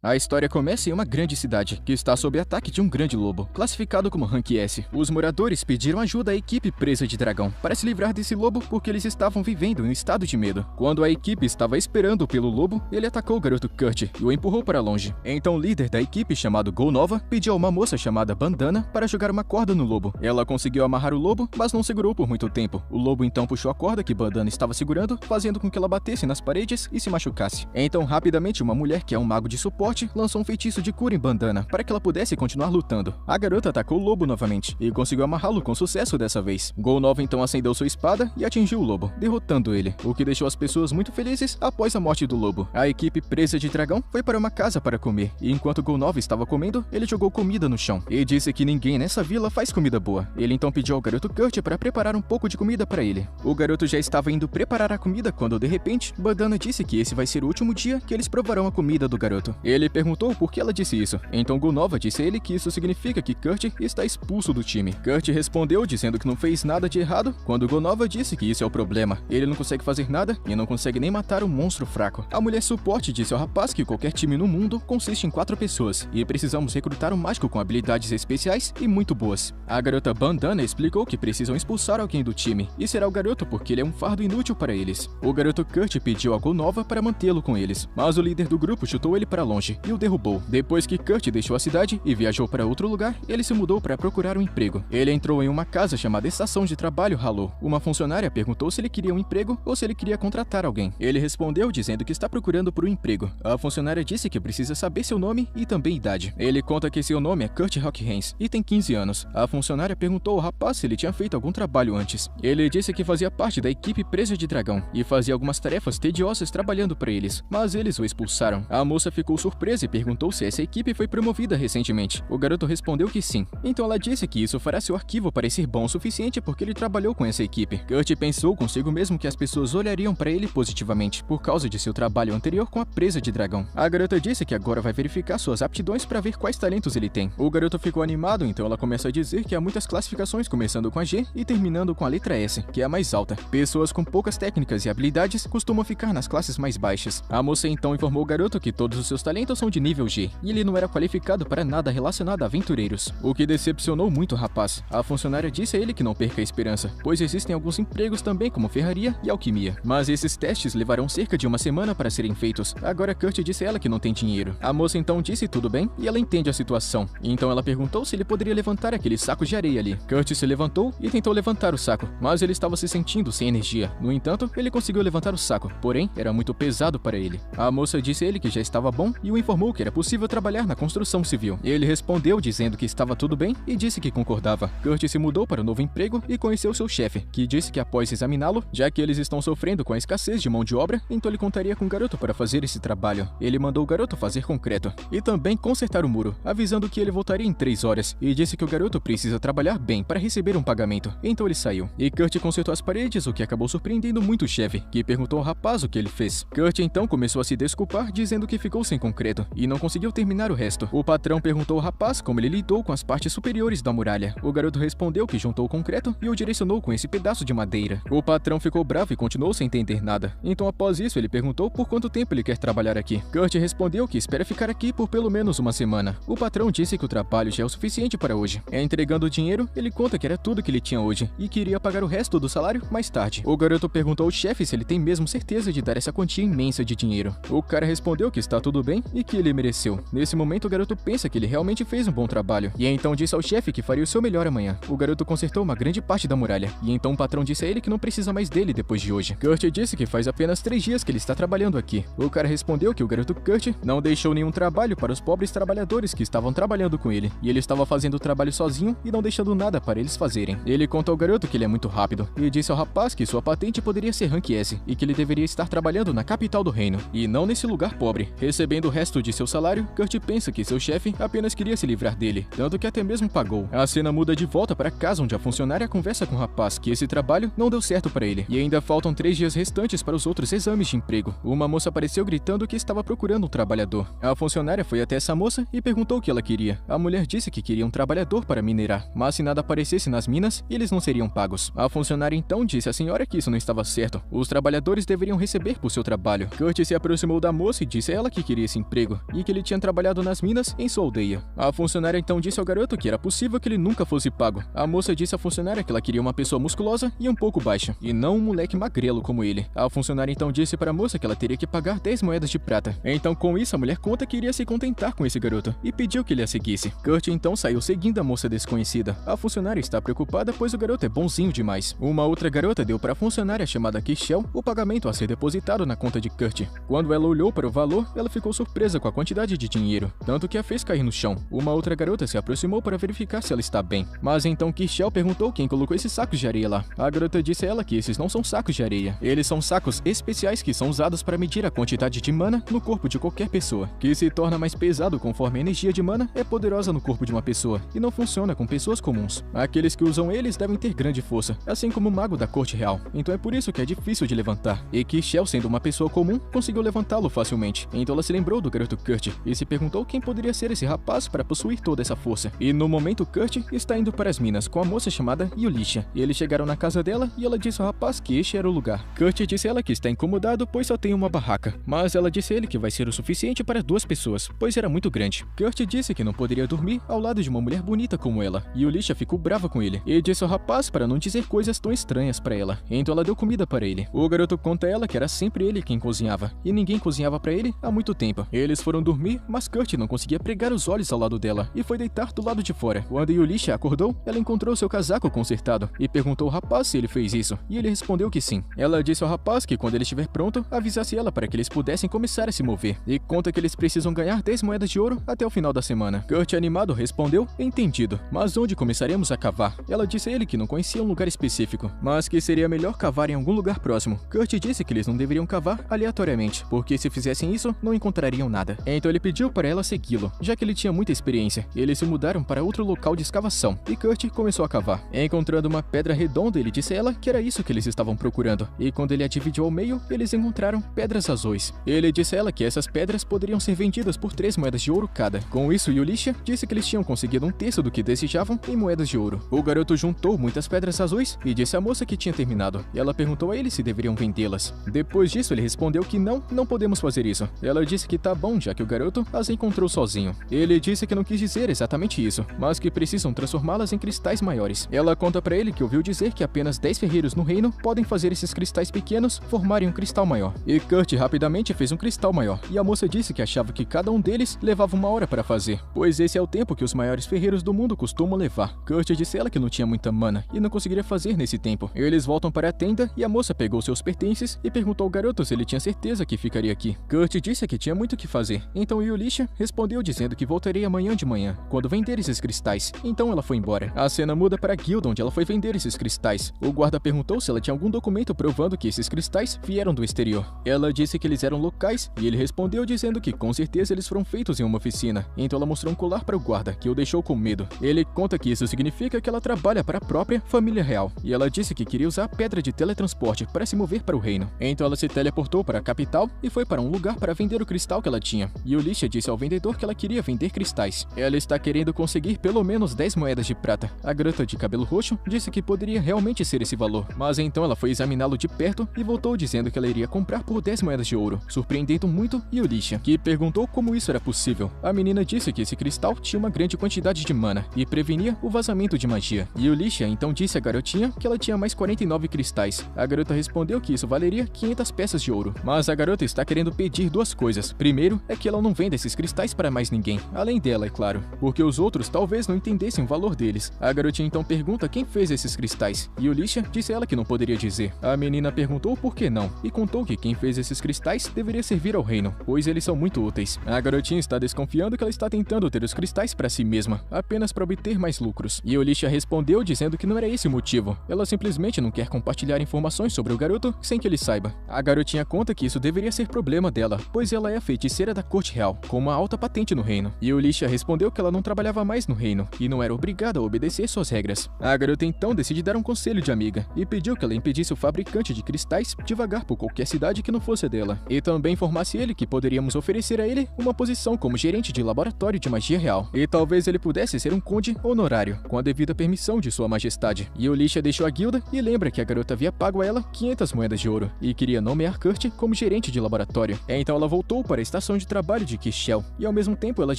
A história começa em uma grande cidade, que está sob ataque de um grande lobo, classificado como Rank S. Os moradores pediram ajuda à equipe presa de dragão, para se livrar desse lobo porque eles estavam vivendo em um estado de medo. Quando a equipe estava esperando pelo lobo, ele atacou o garoto Kurt e o empurrou para longe. Então o líder da equipe, chamado Golnova, pediu a uma moça chamada Bandana para jogar uma corda no lobo. Ela conseguiu amarrar o lobo, mas não segurou por muito tempo. O lobo então puxou a corda que Bandana estava segurando, fazendo com que ela batesse nas paredes e se machucasse. Então rapidamente uma mulher que é um mago de suporte lançou um feitiço de cura em Bandana para que ela pudesse continuar lutando. A garota atacou o lobo novamente e conseguiu amarrá-lo com sucesso dessa vez. Golnova então acendeu sua espada e atingiu o lobo, derrotando ele, o que deixou as pessoas muito felizes após a morte do lobo. A equipe presa de dragão foi para uma casa para comer, e enquanto Golnova estava comendo, ele jogou comida no chão e disse que ninguém nessa vila faz comida boa. Ele então pediu ao garoto Kurt para preparar um pouco de comida para ele. O garoto já estava indo preparar a comida quando de repente, Bandana disse que esse vai ser o último dia que eles provarão a comida do garoto. Ele perguntou por que ela disse isso, então Golnova disse a ele que isso significa que Kurt está expulso do time. Kurt respondeu dizendo que não fez nada de errado, quando Golnova disse que isso é o problema. Ele não consegue fazer nada e não consegue nem matar um monstro fraco. A mulher suporte disse ao rapaz que qualquer time no mundo consiste em 4 pessoas e precisamos recrutar um mágico com habilidades especiais e muito boas. A garota Bandana explicou que precisam expulsar alguém do time, e será o garoto porque ele é um fardo inútil para eles. O garoto Kurt pediu a Golnova para mantê-lo com eles, mas o líder do grupo chutou ele para longe e o derrubou. Depois que Kurt deixou a cidade e viajou para outro lugar, ele se mudou para procurar um emprego. Ele entrou em uma casa chamada Estação de Trabalho Halo. Uma funcionária perguntou se ele queria um emprego ou se ele queria contratar alguém. Ele respondeu dizendo que está procurando por um emprego. A funcionária disse que precisa saber seu nome e também idade. Ele conta que seu nome é Kurt Rockhans e tem 15 anos. A funcionária perguntou ao rapaz se ele tinha feito algum trabalho antes. Ele disse que fazia parte da equipe presa de dragão e fazia algumas tarefas tediosas trabalhando para eles, mas eles o expulsaram. A moça ficou surpresa e perguntou se essa equipe foi promovida recentemente. O garoto respondeu que sim. Então ela disse que isso fará seu arquivo parecer bom o suficiente porque ele trabalhou com essa equipe. Kurt pensou consigo mesmo que as pessoas olhariam para ele positivamente por causa de seu trabalho anterior com a presa de dragão. A garota disse que agora vai verificar suas aptidões para ver quais talentos ele tem. O garoto ficou animado, então ela começa a dizer que há muitas classificações começando com a G e terminando com a letra S, que é a mais alta. Pessoas com poucas técnicas e habilidades costumam ficar nas classes mais baixas. A moça então informou o garoto que todos os seus talentos são de nível G, e ele não era qualificado para nada relacionado a aventureiros, o que decepcionou muito o rapaz. A funcionária disse a ele que não perca a esperança, pois existem alguns empregos também como ferraria e alquimia. Mas esses testes levarão cerca de uma semana para serem feitos. Agora Kurt disse a ela que não tem dinheiro. A moça então disse tudo bem e ela entende a situação. Então ela perguntou se ele poderia levantar aqueles sacos de areia ali. Kurt se levantou e tentou levantar o saco, mas ele estava se sentindo sem energia. No entanto, ele conseguiu levantar o saco, porém era muito pesado para ele. A moça disse a ele que já estava bom e o informou que era possível trabalhar na construção civil. Ele respondeu dizendo que estava tudo bem e disse que concordava. Kurt se mudou para um novo emprego e conheceu seu chefe, que disse que após examiná-lo, já que eles estão sofrendo com a escassez de mão de obra, então ele contaria com o garoto para fazer esse trabalho. Ele mandou o garoto fazer concreto e também consertar o muro, avisando que ele voltaria em 3 horas e disse que o garoto precisa trabalhar bem para receber um pagamento. Então ele saiu. E Kurt consertou as paredes, o que acabou surpreendendo muito o chefe, que perguntou ao rapaz o que ele fez. Kurt então começou a se desculpar, dizendo que ficou sem concreto e não conseguiu terminar o resto. O patrão perguntou ao rapaz como ele lidou com as partes superiores da muralha. O garoto respondeu que juntou o concreto e o direcionou com esse pedaço de madeira. O patrão ficou bravo e continuou sem entender nada. Então após isso ele perguntou por quanto tempo ele quer trabalhar aqui. Kurt respondeu que espera ficar aqui por pelo menos uma semana. O patrão disse que o trabalho já é o suficiente para hoje. Entregando o dinheiro, ele conta que era tudo que ele tinha hoje e que iria pagar o resto do salário mais tarde. O garoto perguntou ao chefe se ele tem mesmo certeza de dar essa quantia imensa de dinheiro. O cara respondeu que está tudo bem e que ele mereceu. Nesse momento o garoto pensa que ele realmente fez um bom trabalho e então disse ao chefe que faria o seu melhor amanhã. O garoto consertou uma grande parte da muralha e então o patrão disse a ele que não precisa mais dele depois de hoje. Kurt disse que faz apenas 3 dias que ele está trabalhando aqui. O cara respondeu que o garoto Kurt não deixou nenhum trabalho para os pobres trabalhadores que estavam trabalhando com ele e ele estava fazendo o trabalho sozinho e não deixando nada para eles fazerem. Ele contou ao garoto que ele é muito rápido e disse ao rapaz que sua patente poderia ser Rank S e que ele deveria estar trabalhando na capital do reino e não nesse lugar pobre. Recebendo o resto de seu salário, Kurt pensa que seu chefe apenas queria se livrar dele, tanto que até mesmo pagou. A cena muda de volta para casa onde a funcionária conversa com o rapaz que esse trabalho não deu certo para ele e ainda faltam 3 dias restantes para os outros exames de emprego. Uma moça apareceu gritando que estava procurando um trabalhador. A funcionária foi até essa moça e perguntou o que ela queria. A mulher disse que queria um trabalhador para minerar, mas se nada aparecesse nas minas, eles não seriam pagos. A funcionária então disse à senhora que isso não estava certo. Os trabalhadores deveriam receber por seu trabalho. Kurt se aproximou da moça e disse a ela que queria esse emprego e que ele tinha trabalhado nas minas em sua aldeia. A funcionária então disse ao garoto que era possível que ele nunca fosse pago. A moça disse à funcionária que ela queria uma pessoa musculosa e um pouco baixa, e não um moleque magrelo como ele. A funcionária então disse para a moça que ela teria que pagar 10 moedas de prata. Então com isso a mulher conta que iria se contentar com esse garoto e pediu que ele a seguisse. Kurt então saiu seguindo a moça desconhecida. A funcionária está preocupada pois o garoto é bonzinho demais. Uma outra garota deu para a funcionária chamada Kishel o pagamento a ser depositado na conta de Kurt. Quando ela olhou para o valor, ela ficou surpresa com a quantidade de dinheiro, tanto que a fez cair no chão. Uma outra garota se aproximou para verificar se ela está bem. Mas então Kishel perguntou quem colocou esses sacos de areia lá. A garota disse a ela que esses não são sacos de areia. Eles são sacos especiais que são usados para medir a quantidade de mana no corpo de qualquer pessoa, que se torna mais pesado conforme a energia de mana é poderosa no corpo de uma pessoa e não funciona com pessoas comuns. Aqueles que usam eles devem ter grande força, assim como o mago da corte real. Então é por isso que é difícil de levantar. E Kishel, sendo uma pessoa comum, conseguiu levantá-lo facilmente. Então ela se lembrou do garoto Kurt e se perguntou quem poderia ser esse rapaz para possuir toda essa força. E no momento Kurt está indo para as minas com a moça chamada Yulisha. Eles chegaram na casa dela e ela disse ao rapaz que este era o lugar. Kurt disse a ela que está incomodado pois só tem uma barraca, mas ela disse a ele que vai ser o suficiente para 2 pessoas, pois era muito grande. Kurt disse que não poderia dormir ao lado de uma mulher bonita como ela. Yulisha ficou brava com ele e disse ao rapaz para não dizer coisas tão estranhas para ela. Então ela deu comida para ele. O garoto conta a ela que era sempre ele quem cozinhava e ninguém cozinhava para ele há muito tempo. Eles foram dormir, mas Kurt não conseguia pregar os olhos ao lado dela e foi deitar do lado de fora. Quando Yulisha acordou, ela encontrou seu casaco consertado e perguntou ao rapaz se ele fez isso, e ele respondeu que sim. Ela disse ao rapaz que quando ele estiver pronto, avisasse ela para que eles pudessem começar a se mover, e conta que eles precisam ganhar 10 moedas de ouro até o final da semana. Kurt, animado, respondeu, entendido, mas onde começaremos a cavar? Ela disse a ele que não conhecia um lugar específico, mas que seria melhor cavar em algum lugar próximo. Kurt disse que eles não deveriam cavar aleatoriamente, porque se fizessem isso, não encontrariam nada. Então ele pediu para ela segui-lo, já que ele tinha muita experiência. Eles se mudaram para outro local de escavação, e Kurt começou a cavar. Encontrando uma pedra redonda, ele disse a ela que era isso que eles estavam procurando, e quando ele a dividiu ao meio, eles encontraram pedras azuis. Ele disse a ela que essas pedras poderiam ser vendidas por 3 moedas de ouro cada. Com isso, Yulisha disse que eles tinham conseguido 1/3 do que desejavam em moedas de ouro. O garoto juntou muitas pedras azuis e disse à moça que tinha terminado. Ela perguntou a ele se deveriam vendê-las. Depois disso, ele respondeu que não podemos fazer isso. Ela disse que tá bom, já que o garoto as encontrou sozinho. Ele disse que não quis dizer exatamente isso, mas que precisam transformá-las em cristais maiores. Ela conta pra ele que ouviu dizer que apenas 10 ferreiros no reino podem fazer esses cristais pequenos formarem um cristal maior. E Kurt rapidamente fez um cristal maior, e a moça disse que achava que cada um deles levava 1 hora para fazer, pois esse é o tempo que os maiores ferreiros do mundo costumam levar. Kurt disse a ela que não tinha muita mana e não conseguiria fazer nesse tempo. Eles voltam para a tenda e a moça pegou seus pertences e perguntou ao garoto se ele tinha certeza que ficaria aqui. Kurt disse que tinha muito o que fazer, então Yulisha respondeu dizendo que voltaria amanhã de manhã, quando vender esses cristais. Então ela foi embora. A cena muda para a guilda onde ela foi vender esses cristais. O guarda perguntou se ela tinha algum documento provando que esses cristais vieram do exterior. Ela disse que eles eram locais e ele respondeu dizendo que com certeza eles foram feitos em uma oficina. Então ela mostrou um colar para o guarda, que o deixou com medo. Ele conta que isso significa que ela trabalha para a própria família real, e ela disse que queria usar a pedra de teletransporte para se mover para o reino. Então ela se teleportou para a capital e foi para um lugar para vender o cristal que ela tinha. E Yulisha disse ao vendedor que ela queria vender cristais. Ela está querendo conseguir pelo menos 10 moedas de prata. A garota de cabelo roxo disse que poderia realmente ser esse valor, mas então ela foi examiná-lo de perto e voltou dizendo que ela iria comprar por 10 moedas de ouro, surpreendendo muito Yulisha, que perguntou como isso era possível. A menina disse que esse cristal tinha uma grande quantidade de mana e prevenia o vazamento de magia. Yulisha então disse à garotinha que ela tinha mais 49 cristais. A garota respondeu que isso valeria 500 peças de ouro, mas a garota está querendo pedir 2 coisas. Primeiro é que ela não venda esses cristais para mais ninguém, além dela, é claro, porque os outros talvez não entendessem o valor deles. A garotinha então pergunta quem fez esses cristais, e Yulisha disse a ela que não poderia dizer. A menina perguntou por que não, e contou que quem fez esses cristais deveria servir ao reino, pois eles são muito úteis. A garotinha está desconfiando que ela está tentando ter os cristais para si mesma, apenas para obter mais lucros. E Yulisha respondeu dizendo que não era esse o motivo, ela simplesmente não quer compartilhar informações sobre o garoto sem que ele saiba. A garotinha conta que isso deveria ser problema dela, pois ela é a feiticeira da corte real, com uma alta patente no reino. E Yulisha respondeu que ela não trabalhava mais no reino, e não era obrigada a obedecer suas regras. A garota então decide dar um conselho de amiga, e pediu que ela impedisse o fabricante de cristais de vagar por qualquer cidade que não fosse a dela, e também informasse ele que poderíamos oferecer a ele uma posição como gerente de laboratório de magia real, e talvez ele pudesse ser um conde honorário, com a devida permissão de sua majestade. E Yulisha deixou a guilda e lembra que a garota havia pago a ela 500 moedas de ouro, e queria nomear Kurt como gerente de laboratório. Então ela voltou para a estação apresentação de trabalho de Kishel, e ao mesmo tempo elas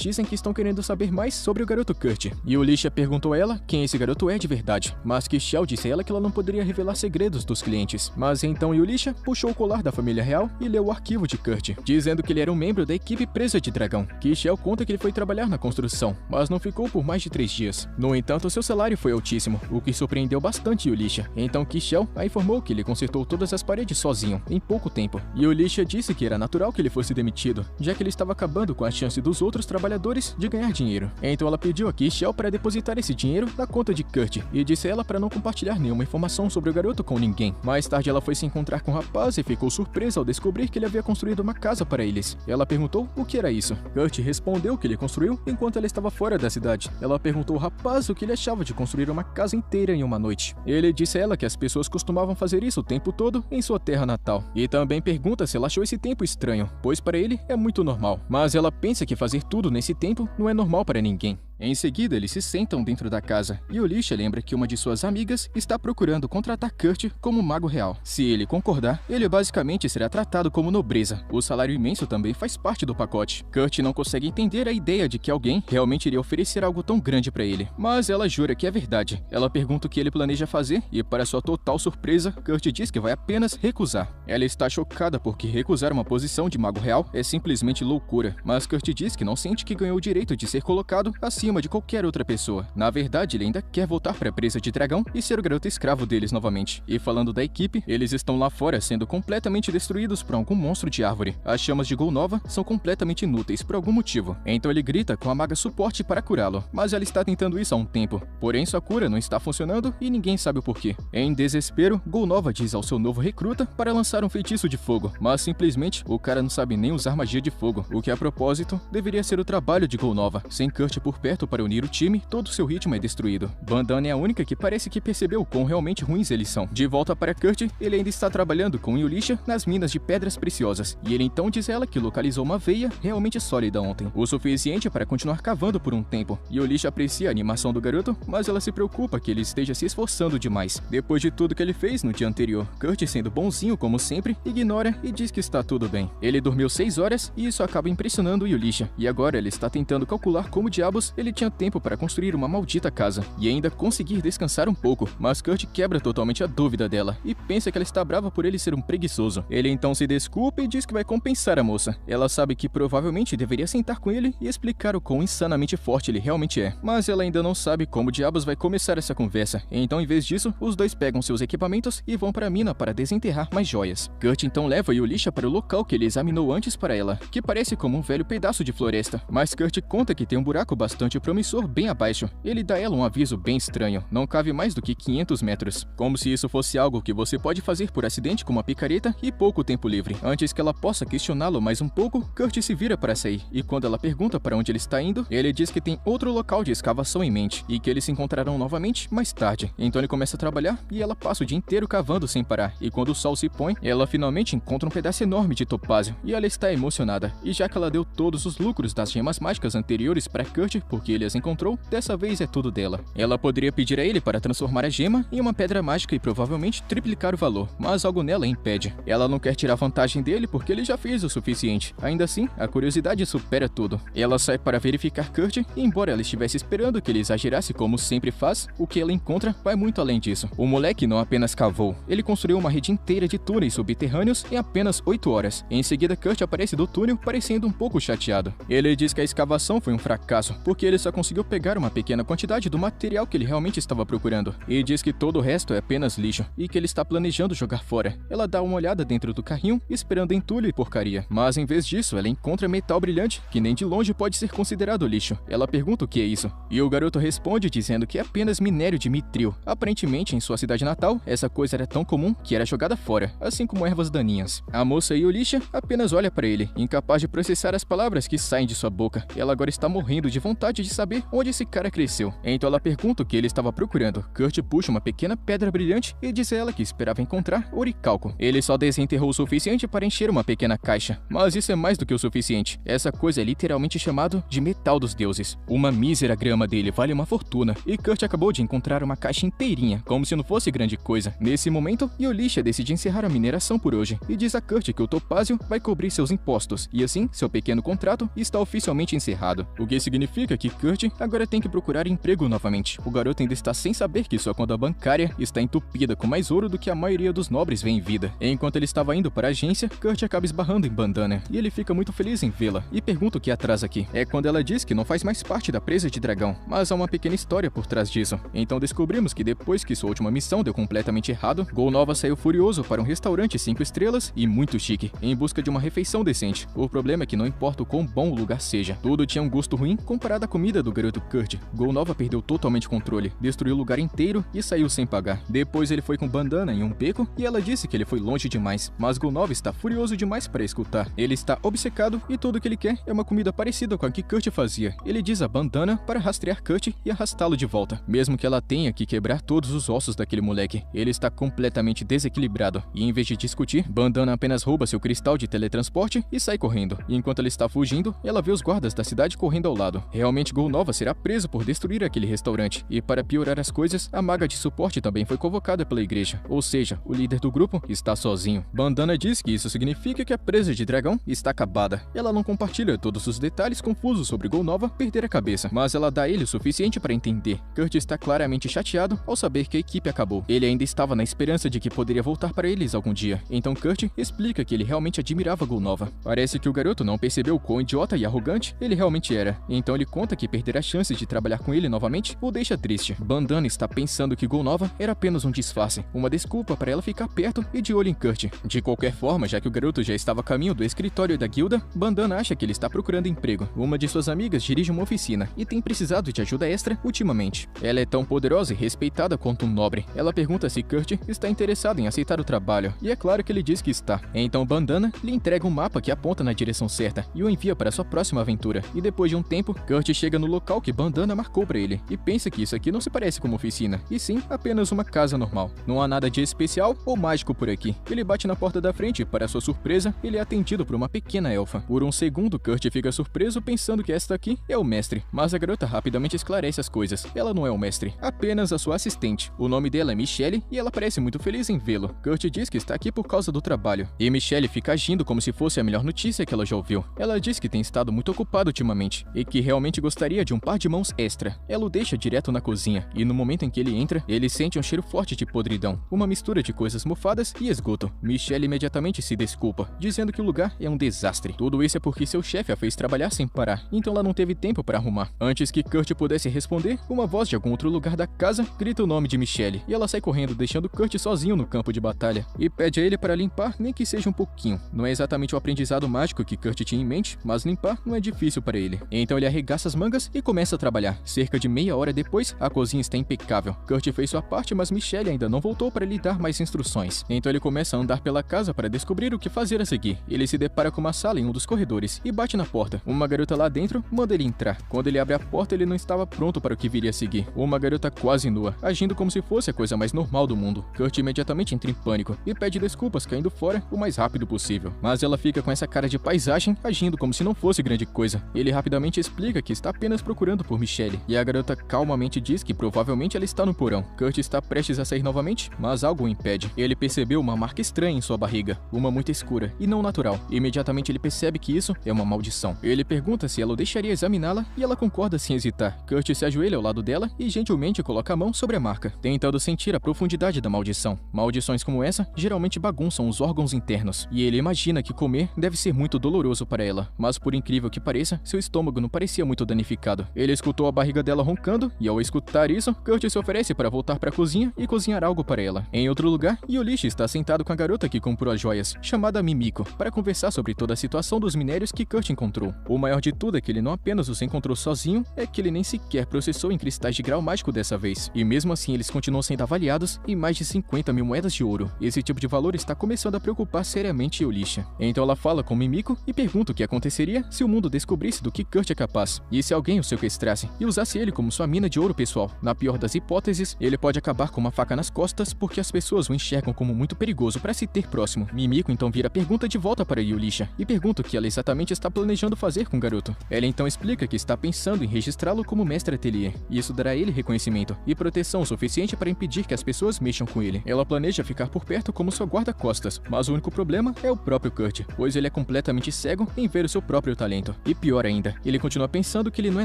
dizem que estão querendo saber mais sobre o garoto Kurt. Yulisha perguntou a ela quem esse garoto é de verdade, mas Kishel disse a ela que ela não poderia revelar segredos dos clientes. Mas então Yulisha puxou o colar da família real e leu o arquivo de Kurt, dizendo que ele era um membro da equipe presa de dragão. Kishel conta que ele foi trabalhar na construção, mas não ficou por mais de 3 dias. No entanto, seu salário foi altíssimo, o que surpreendeu bastante Yulisha. Então Kishel a informou que ele consertou todas as paredes sozinho, em pouco tempo. Yulisha disse que era natural que ele fosse demitido, já que ele estava acabando com a chance dos outros trabalhadores de ganhar dinheiro. Então ela pediu a Kishel para depositar esse dinheiro na conta de Kurt e disse a ela para não compartilhar nenhuma informação sobre o garoto com ninguém. Mais tarde ela foi se encontrar com o rapaz e ficou surpresa ao descobrir que ele havia construído uma casa para eles. Ela perguntou o que era isso. Kurt respondeu que ele construiu enquanto ela estava fora da cidade. Ela perguntou ao rapaz o que ele achava de construir uma casa inteira em uma noite. Ele disse a ela que as pessoas costumavam fazer isso o tempo todo em sua terra natal. E também pergunta se ela achou esse tempo estranho, pois para ele é muito normal. Mas ela pensa que fazer tudo nesse tempo não é normal para ninguém. Em seguida, eles se sentam dentro da casa, e Yulisha lembra que uma de suas amigas está procurando contratar Kurt como mago real. Se ele concordar, ele basicamente será tratado como nobreza. O salário imenso também faz parte do pacote. Kurt não consegue entender a ideia de que alguém realmente iria oferecer algo tão grande para ele, mas ela jura que é verdade. Ela pergunta o que ele planeja fazer, e para sua total surpresa, Kurt diz que vai apenas recusar. Ela está chocada porque recusar uma posição de mago real é simplesmente loucura, mas Kurt diz que não sente que ganhou o direito de ser colocado acima de qualquer outra pessoa. Na verdade, ele ainda quer voltar para a presa de dragão e ser o garoto escravo deles novamente. E falando da equipe, eles estão lá fora sendo completamente destruídos por algum monstro de árvore. As chamas de Golnova são completamente inúteis por algum motivo. Então ele grita com a maga suporte para curá-lo, mas ela está tentando isso há um tempo. Porém, sua cura não está funcionando e ninguém sabe o porquê. Em desespero, Golnova diz ao seu novo recruta para lançar um feitiço de fogo, mas simplesmente o cara não sabe nem usar magia de fogo, o que a propósito deveria ser o trabalho de Golnova. Sem Kurt por perto para unir o time, todo seu ritmo é destruído. Bandana é a única que parece que percebeu quão realmente ruins eles são. De volta para Kurt, ele ainda está trabalhando com Yulisha nas minas de pedras preciosas, e ele então diz a ela que localizou uma veia realmente sólida ontem, o suficiente para continuar cavando por um tempo. Yulisha aprecia a animação do garoto, mas ela se preocupa que ele esteja se esforçando demais. Depois de tudo que ele fez no dia anterior, Kurt, sendo bonzinho como sempre, ignora e diz que está tudo bem. Ele dormiu 6 horas e isso acaba impressionando Yulisha, e agora ele está tentando calcular como diabos ele tinha tempo para construir uma maldita casa e ainda conseguir descansar um pouco, mas Kurt quebra totalmente a dúvida dela e pensa que ela está brava por ele ser um preguiçoso. Ele então se desculpa e diz que vai compensar a moça. Ela sabe que provavelmente deveria sentar com ele e explicar o quão insanamente forte ele realmente é, mas ela ainda não sabe como diabos vai começar essa conversa. Então, em vez disso, os dois pegam seus equipamentos e vão para a mina para desenterrar mais joias. Kurt então leva Yulisha para o local que ele examinou antes para ela, que parece como um velho pedaço de floresta, mas Kurt conta que tem um buraco bastante promissor bem abaixo. Ele dá a ela um aviso bem estranho, não cabe mais do que 500 metros, como se isso fosse algo que você pode fazer por acidente com uma picareta e pouco tempo livre. Antes que ela possa questioná-lo mais um pouco, Kurt se vira para sair, e quando ela pergunta para onde ele está indo, ele diz que tem outro local de escavação em mente, e que eles se encontrarão novamente mais tarde. Então ele começa a trabalhar, e ela passa o dia inteiro cavando sem parar, e quando o sol se põe, ela finalmente encontra um pedaço enorme de topázio, e ela está emocionada, e já que ela deu todos os lucros das gemas mágicas anteriores para Kurt, porque ele as encontrou, dessa vez é tudo dela. Ela poderia pedir a ele para transformar a gema em uma pedra mágica e provavelmente triplicar o valor, mas algo nela a impede. Ela não quer tirar vantagem dele porque ele já fez o suficiente. Ainda assim, a curiosidade supera tudo. Ela sai para verificar Kurt e, embora ela estivesse esperando que ele exagerasse como sempre faz, o que ela encontra vai muito além disso. O moleque não apenas cavou, ele construiu uma rede inteira de túneis subterrâneos em apenas 8 horas. Em seguida, Kurt aparece do túnel parecendo um pouco chateado. Ele diz que a escavação foi um fracasso, porque ele só conseguiu pegar uma pequena quantidade do material que ele realmente estava procurando, e diz que todo o resto é apenas lixo, e que ele está planejando jogar fora. Ela dá uma olhada dentro do carrinho, esperando entulho e porcaria, mas em vez disso, ela encontra metal brilhante, que nem de longe pode ser considerado lixo. Ela pergunta o que é isso, e o garoto responde dizendo que é apenas minério de mitril. Aparentemente, em sua cidade natal, essa coisa era tão comum que era jogada fora, assim como ervas daninhas. A moça Yulisha apenas olha para ele, incapaz de processar as palavras que saem de sua boca. Ela agora está morrendo de vontade de saber onde esse cara cresceu. Então ela pergunta o que ele estava procurando. Kurt puxa uma pequena pedra brilhante e diz a ela que esperava encontrar oricalco. Ele só desenterrou o suficiente para encher uma pequena caixa, mas isso é mais do que o suficiente. Essa coisa é literalmente chamado de metal dos deuses. Uma mísera grama dele vale uma fortuna, e Kurt acabou de encontrar uma caixa inteirinha, como se não fosse grande coisa. Nesse momento, Yolisha decide encerrar a mineração por hoje, e diz a Kurt que o topázio vai cobrir seus impostos, e assim, seu pequeno contrato está oficialmente encerrado. O que significa que Kurt agora tem que procurar emprego novamente. O garoto ainda está sem saber que sua conta bancária está entupida com mais ouro do que a maioria dos nobres vê em vida. Enquanto ele estava indo para a agência, Kurt acaba esbarrando em Bandana, e ele fica muito feliz em vê-la, e pergunta o que atrás aqui. É quando ela diz que não faz mais parte da presa de dragão, mas há uma pequena história por trás disso. Então descobrimos que depois que sua última missão deu completamente errado, Golnova saiu furioso para um restaurante 5 estrelas e muito chique, em busca de uma refeição decente. O problema é que não importa o quão bom o lugar seja, tudo tinha um gosto ruim comparado à comida do garoto Kurt. Golnova perdeu totalmente o controle, destruiu o lugar inteiro e saiu sem pagar. Depois ele foi com Bandana em um beco e ela disse que ele foi longe demais, mas Golnova está furioso demais para escutar. Ele está obcecado e tudo que ele quer é uma comida parecida com a que Kurt fazia. Ele diz a Bandana para rastrear Kurt e arrastá-lo de volta, mesmo que ela tenha que quebrar todos os ossos daquele moleque. Ele está completamente desequilibrado e em vez de discutir, Bandana apenas rouba seu cristal de teletransporte e sai correndo. E enquanto ele está fugindo, ela vê os guardas da cidade correndo ao lado. Realmente Golnova será preso por destruir aquele restaurante. E para piorar as coisas, a maga de suporte também foi convocada pela igreja. Ou seja, o líder do grupo está sozinho. Bandana diz que isso significa que a presa de dragão está acabada. Ela não compartilha todos os detalhes confusos sobre Golnova perder a cabeça, mas ela dá a ele o suficiente para entender. Kurt está claramente chateado ao saber que a equipe acabou. Ele ainda estava na esperança de que poderia voltar para eles algum dia. Então Kurt explica que ele realmente admirava Golnova. Parece que o garoto não percebeu o quão idiota e arrogante ele realmente era. Então ele conta que perder a chance de trabalhar com ele novamente o deixa triste. Bandana está pensando que Golnova era apenas um disfarce, uma desculpa para ela ficar perto e de olho em Kurt. De qualquer forma, já que o garoto já estava a caminho do escritório da guilda, Bandana acha que ele está procurando emprego. Uma de suas amigas dirige uma oficina e tem precisado de ajuda extra ultimamente. Ela é tão poderosa e respeitada quanto um nobre. Ela pergunta se Kurt está interessado em aceitar o trabalho, e é claro que ele diz que está. Então Bandana lhe entrega um mapa que aponta na direção certa e o envia para sua próxima aventura. E depois de um tempo, Kurt chega no local que Bandana marcou para ele e pensa que isso aqui não se parece com uma oficina, e sim apenas uma casa normal. Não há nada de especial ou mágico por aqui. Ele bate na porta da frente e, para sua surpresa, ele é atendido por uma pequena elfa. Por um segundo, Kurt fica surpreso pensando que esta aqui é o mestre, mas a garota rapidamente esclarece as coisas. Ela não é o mestre, apenas a sua assistente. O nome dela é Michelle e ela parece muito feliz em vê-lo. Kurt diz que está aqui por causa do trabalho, e Michelle fica agindo como se fosse a melhor notícia que ela já ouviu. Ela diz que tem estado muito ocupada ultimamente e que realmente gostaria de um par de mãos extra. Ela o deixa direto na cozinha e no momento em que ele entra, ele sente um cheiro forte de podridão, uma mistura de coisas mofadas e esgoto. Michelle imediatamente se desculpa, dizendo que o lugar é um desastre. Tudo isso é porque seu chefe a fez trabalhar sem parar, então ela não teve tempo para arrumar. Antes que Kurt pudesse responder, uma voz de algum outro lugar da casa grita o nome de Michelle e ela sai correndo, deixando Kurt sozinho no campo de batalha e pede a ele para limpar, nem que seja um pouquinho. Não é exatamente o aprendizado mágico que Kurt tinha em mente, mas limpar não é difícil para ele. Então ele arregaça as mangas e começa a trabalhar. Cerca de meia hora depois, a cozinha está impecável. Kurt fez sua parte, mas Michelle ainda não voltou para lhe dar mais instruções. Então ele começa a andar pela casa para descobrir o que fazer a seguir. Ele se depara com uma sala em um dos corredores e bate na porta. Uma garota lá dentro manda ele entrar. Quando ele abre a porta, ele não estava pronto para o que viria a seguir. Uma garota quase nua, agindo como se fosse a coisa mais normal do mundo. Kurt imediatamente entra em pânico e pede desculpas, caindo fora o mais rápido possível. Mas ela fica com essa cara de paisagem, agindo como se não fosse grande coisa. Ele rapidamente explica que está apenas procurando por Michelle, e a garota calmamente diz que provavelmente ela está no porão. Kurt está prestes a sair novamente, mas algo o impede. Ele percebeu uma marca estranha em sua barriga, uma muito escura e não natural. Imediatamente ele percebe que isso é uma maldição. Ele pergunta se ela o deixaria examiná-la e ela concorda sem hesitar. Kurt se ajoelha ao lado dela e gentilmente coloca a mão sobre a marca, tentando sentir a profundidade da maldição. Maldições como essa geralmente bagunçam os órgãos internos, e ele imagina que comer deve ser muito doloroso para ela, mas por incrível que pareça, seu estômago não parecia muito danificado. Ele escutou a barriga dela roncando, e ao escutar isso, Kurt se oferece para voltar para a cozinha e cozinhar algo para ela. Em outro lugar, Yolisha está sentado com a garota que comprou as joias, chamada Mimiko, para conversar sobre toda a situação dos minérios que Kurt encontrou. O maior de tudo é que ele não apenas os encontrou sozinho, é que ele nem sequer processou em cristais de grau mágico dessa vez, e mesmo assim eles continuam sendo avaliados em mais de 50 mil moedas de ouro. Esse tipo de valor está começando a preocupar seriamente Yolisha. Então ela fala com Mimiko e pergunta o que aconteceria se o mundo descobrisse do que Kurt é capaz. E se alguém o sequestrasse e usasse ele como sua mina de ouro pessoal. Na pior das hipóteses, ele pode acabar com uma faca nas costas porque as pessoas o enxergam como muito perigoso para se ter próximo. Mimiko então vira a pergunta de volta para Yulisha e pergunta o que ela exatamente está planejando fazer com o garoto. Ela então explica que está pensando em registrá-lo como mestre ateliê, e isso dará a ele reconhecimento e proteção o suficiente para impedir que as pessoas mexam com ele. Ela planeja ficar por perto como seu guarda-costas, mas o único problema é o próprio Kurt, pois ele é completamente cego em ver o seu próprio talento. E pior ainda, ele continua pensando que ele não é